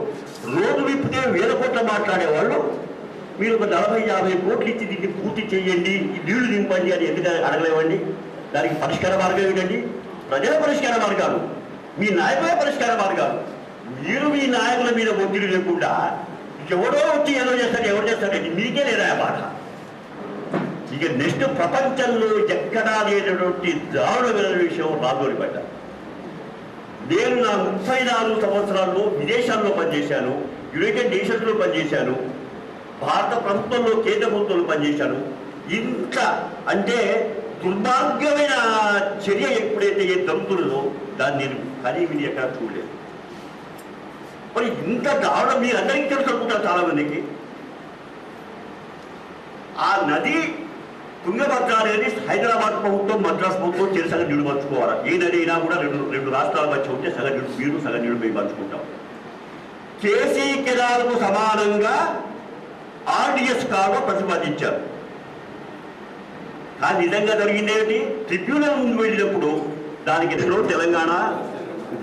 రోజు విప్పితే 1000 కోట్ల మాట్లాడేవాళ్ళు మీరు ఒక 40-50 కోట్లు ఇచ్చి దీన్ని పూర్తి చేయండి, ఈ నీళ్లు నింపండి అని ఎందుకు అడగలేవండి? దానికి పరిష్కార మార్గం ఏంటండి? ప్రజల పరిష్కార మార్గాలు, మీ నాయకుల పరిష్కార మార్గాలు. మీరు మీ నాయకుల మీద ఒత్తిడి లేకుండా ఎవడో వచ్చి ఏదో చేస్తాడు, ఎవరు చేస్తాడండి? మీకే లేదా బాధ? ఇక నెక్స్ట్ ప్రపంచంలో ఎక్కడా లేనటువంటి దారుణమైన విషయం రాజోలిపేట. నేను నా 34 సంవత్సరాల్లో విదేశాల్లో పనిచేశాను, యునైటెడ్ నేషన్స్లో పనిచేశాను, భారత ప్రభుత్వంలో కేంద్ర ప్రభుత్వంలో పనిచేశాను. ఇంత అంటే దుర్మార్గమైన చర్య ఎప్పుడైతే జరుగుతుందో దాన్ని నేను కానీ విని ఎక్కడ చూడలేదు. మరి ఇంత దారుణం మీరు అందరికీ తెలుసు అనుకుంటారు చాలా మందికి. ఆ నది తుంగభద్ర అనేది హైదరాబాద్ ప్రభుత్వం మద్రాసు ప్రభుత్వం చేసి సగం నీళ్లు పంచుకోవాలి. ఏ నది అయినా కూడా రెండు రాష్ట్రాల మధ్య ఉంటే సగం నీళ్లు మీరు సగం నీళ్లు మేము పంచుకుంటాం. కేసీ కెనాల్కు సమానంగా ఆర్డిఎస్ కాలువ ప్రతిపాదించారు. కానీ నిజంగా జరిగిందేమిటి? ట్రిబ్యునల్ ముందు వెళ్ళినప్పుడు దానికి ఎదురు తెలంగాణ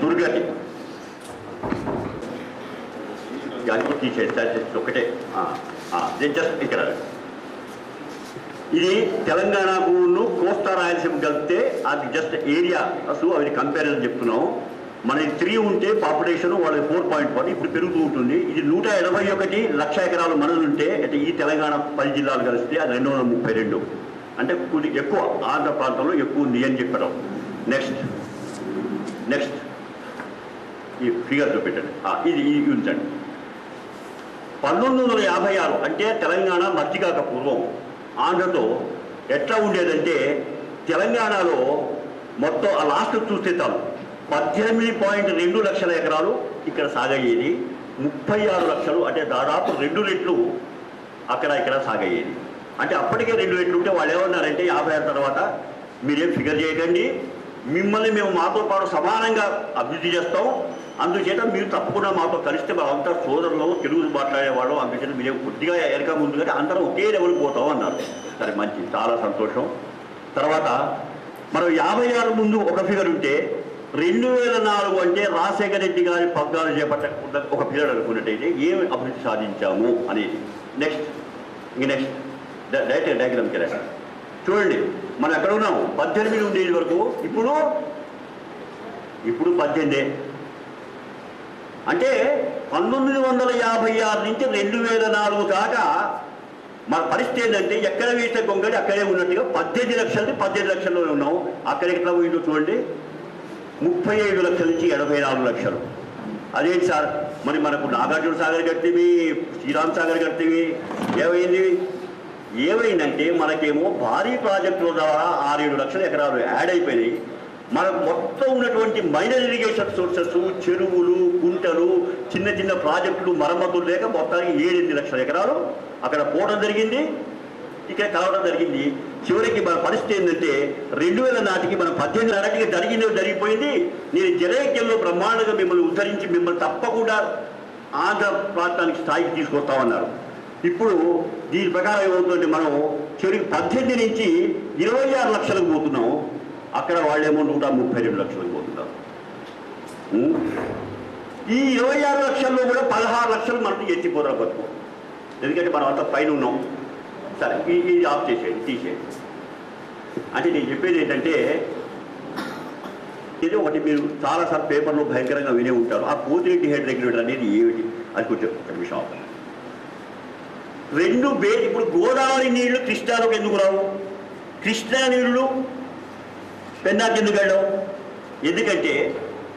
దుర్గతి తీసేస్తారు. ఒకటే జస్ట్ ఇక్కడ ఇది తెలంగాణకు కోస్తా రాయలసీమ కలిపితే అది జస్ట్ ఏరియా అసలు అవి కంపారిజన్ చెప్తున్నాం. మనకి 3 ఉంటే పాపులేషన్ వాళ్ళకి 4.1 ఇప్పుడు పెరుగుతూ ఉంటుంది. ఇది 181 లక్ష ఎకరాలు మనలు ఉంటే అంటే ఈ తెలంగాణ 10 జిల్లాలు కలిస్తే అది 232. అంటే కొద్దిగా ఎక్కువ ఆంధ్ర ప్రాంతంలో ఎక్కువ ఉంది అని చెప్పడం. నెక్స్ట్ ఈ ఫిగర్ చూపెట్టండి. ఇది ఉంచండి. 1956 అంటే తెలంగాణ మర్చి కాక పూర్వం ఆంధ్రతో ఎట్లా ఉండేదంటే తెలంగాణలో మొత్తం ఆ లాస్ట్ చూస్తే చాలు 18.2 లక్షల ఎకరాలు ఇక్కడ సాగయ్యేది. 36 లక్షలు అంటే దాదాపు 2 రెట్లు అక్కడ ఇక్కడ సాగయ్యేది. అంటే అప్పటికే 2 రెట్లు ఉంటే వాళ్ళు ఏమన్నారంటే 56 తర్వాత మీరేం ఫిగర్ చేయకండి, మిమ్మల్ని మేము మాతో పాటు సమానంగా అభివృద్ధి చేస్తాం, అందుచేత మీరు తప్పకుండా మాతో కలిస్తే అంతా సోదరులు తెలుగు మాట్లాడేవాళ్ళు, అందుచేత మీరు కొద్దిగా ఎనక ముందు కానీ అందరం ఒకే లెవెల్కి పోతాం అన్నారు. సరే మంచి, చాలా సంతోషం. తర్వాత మనం 56 ముందు ఒక ఫిగర్ ఉంటే 2004 అంటే రాజశేఖర రెడ్డి గారి పగ్గాలు చేపట్టకుండా ఒక ఫిగర్ అనుకున్నట్టయితే ఏమి అభివృద్ధి సాధించాము అనేది. నెక్స్ట్ డైరెక్ట్ డయాగ్రామ్కి వెళ్ళండి. చూడండి మనం ఎక్కడ ఉన్నాము 18 ఉండేది వరకు, ఇప్పుడు 18. అంటే 1956 నుంచి 2004 దాకా మన పరిస్థితి ఏంటంటే ఎక్కడ వేసిన గొంగడి అక్కడే ఉన్నట్టుగా 18 లక్షల్లో ఉన్నాం. అక్కడ ఎట్లా పోయిందో చూడండి, 35 లక్షల నుంచి 84 లక్షలు. అదేంటి సార్, మరి మనకు నాగార్జున సాగర్ కట్టివి, శ్రీరామ్ సాగర్ కట్టివి, ఏమైందంటే మనకేమో భారీ ప్రాజెక్టుల ద్వారా 6-7 లక్షల ఎకరాలు యాడ్ అయిపోయినాయి. మనకు మొత్తం ఉన్నటువంటి మైనర్ ఇరిగేషన్ సోర్సెస్, చెరువులు, కుంటలు, చిన్న చిన్న ప్రాజెక్టులు మరమ్మతులు లేక మొత్తానికి 7-8 లక్షల ఎకరాలు అక్కడ పోవడం జరిగింది, ఇక్కడ కలవడం జరిగింది. చివరికి మన పరిస్థితి ఏంటంటే 2000 నాటికి మనం 18 నాటికి జరిగిపోయింది. నేను జలయజ్ఞంలో బ్రహ్మాండంగా మిమ్మల్ని ఉద్ధరించి మిమ్మల్ని తప్పకుండా ఆంధ్ర ప్రాంతానికి స్థాయికి తీసుకొస్తామన్నారు. ఇప్పుడు దీని ప్రకారం ఏమవుతుందంటే మనం చివరికి 18 నుంచి 26 లక్షలకు పోతున్నాం. అక్కడ వాళ్ళేమో 132 లక్షలకు పోతున్నారు. ఈ 26 లక్షల్లో కూడా 16 లక్షలు మనకి ఎత్తిపోతారు బతుకు. ఎందుకంటే మనం అంతా పైన ఉన్నాం. సరే, ఇది ఆఫ్ చేసేయండి, తీసేయండి. అంటే నేను చెప్పేది ఏంటంటే, ఇది ఒకటి మీరు చాలాసార్లు పేపర్లో భయంకరంగా వినే ఉంటారు. ఆ పోతిరెడ్డి హెడ్ రెగ్యులేటర్ అనేది ఏమిటి అది కొంచెం విషయం అవుతుంది. ఇప్పుడు గోదావరి నీళ్లు కృష్ణాలోకి ఎందుకు రావు, కృష్ణా నీళ్లు పెన్నాకి ఎందుకు వెళ్ళవు? ఎందుకంటే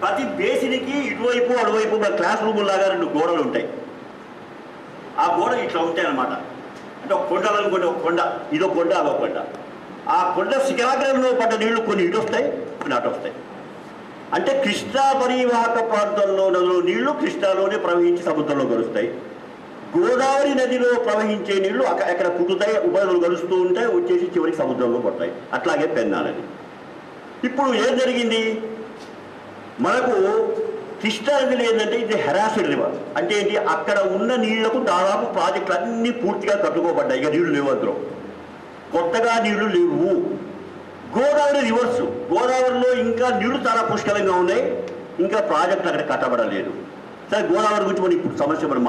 ప్రతి బేసిన్కి ఇటువైపు అటువైపు మన క్లాస్ రూమ్ లాగా 2 గోడలు ఉంటాయి. ఆ గోడ ఇట్లా ఉంటాయి అన్నమాట. అంటే ఒక కొండలు అనుకోండి, ఒక కొండ, ఇదో కొండ, అదో కొండ. ఆ కొండ శిఖరాగ్రంలో పడ్డ నీళ్లు కొన్ని ఇటు వస్తాయి, కొన్ని అటు వస్తాయి. అంటే కృష్ణా పరివాహక ప్రాంతంలో నదిలో నీళ్లు కృష్ణాలోనే ప్రవహించి సముద్రంలో కలుస్తాయి. గోదావరి నదిలో ప్రవహించే నీళ్లు ఎక్కడ పుట్టుతాయి, ఉపాధులు కలుస్తూ ఉంటాయి, వచ్చేసి చివరికి సముద్రంలో పడతాయి. అట్లాగే పెన్నా నది. ఇప్పుడు ఏం జరిగింది, మనకు కృష్ణా నదిలో ఏంటంటే ఇది హెరాసిడ్ రివర్. అంటే ఏంటి, అక్కడ ఉన్న నీళ్లకు దాదాపు ప్రాజెక్టులు అన్నీ పూర్తిగా కట్టుకోబడ్డాయి. ఇక నీళ్లు లేవు, అందులో కొత్తగా నీళ్లు లేవు. గోదావరి రివర్స్, గోదావరిలో ఇంకా నీళ్లు చాలా పుష్కలంగా ఉన్నాయి, ఇంకా ప్రాజెక్టులు అక్కడ కట్టబడలేదు. సరే, గోదావరి గురించి మనం ఇప్పుడు సమస్య మనం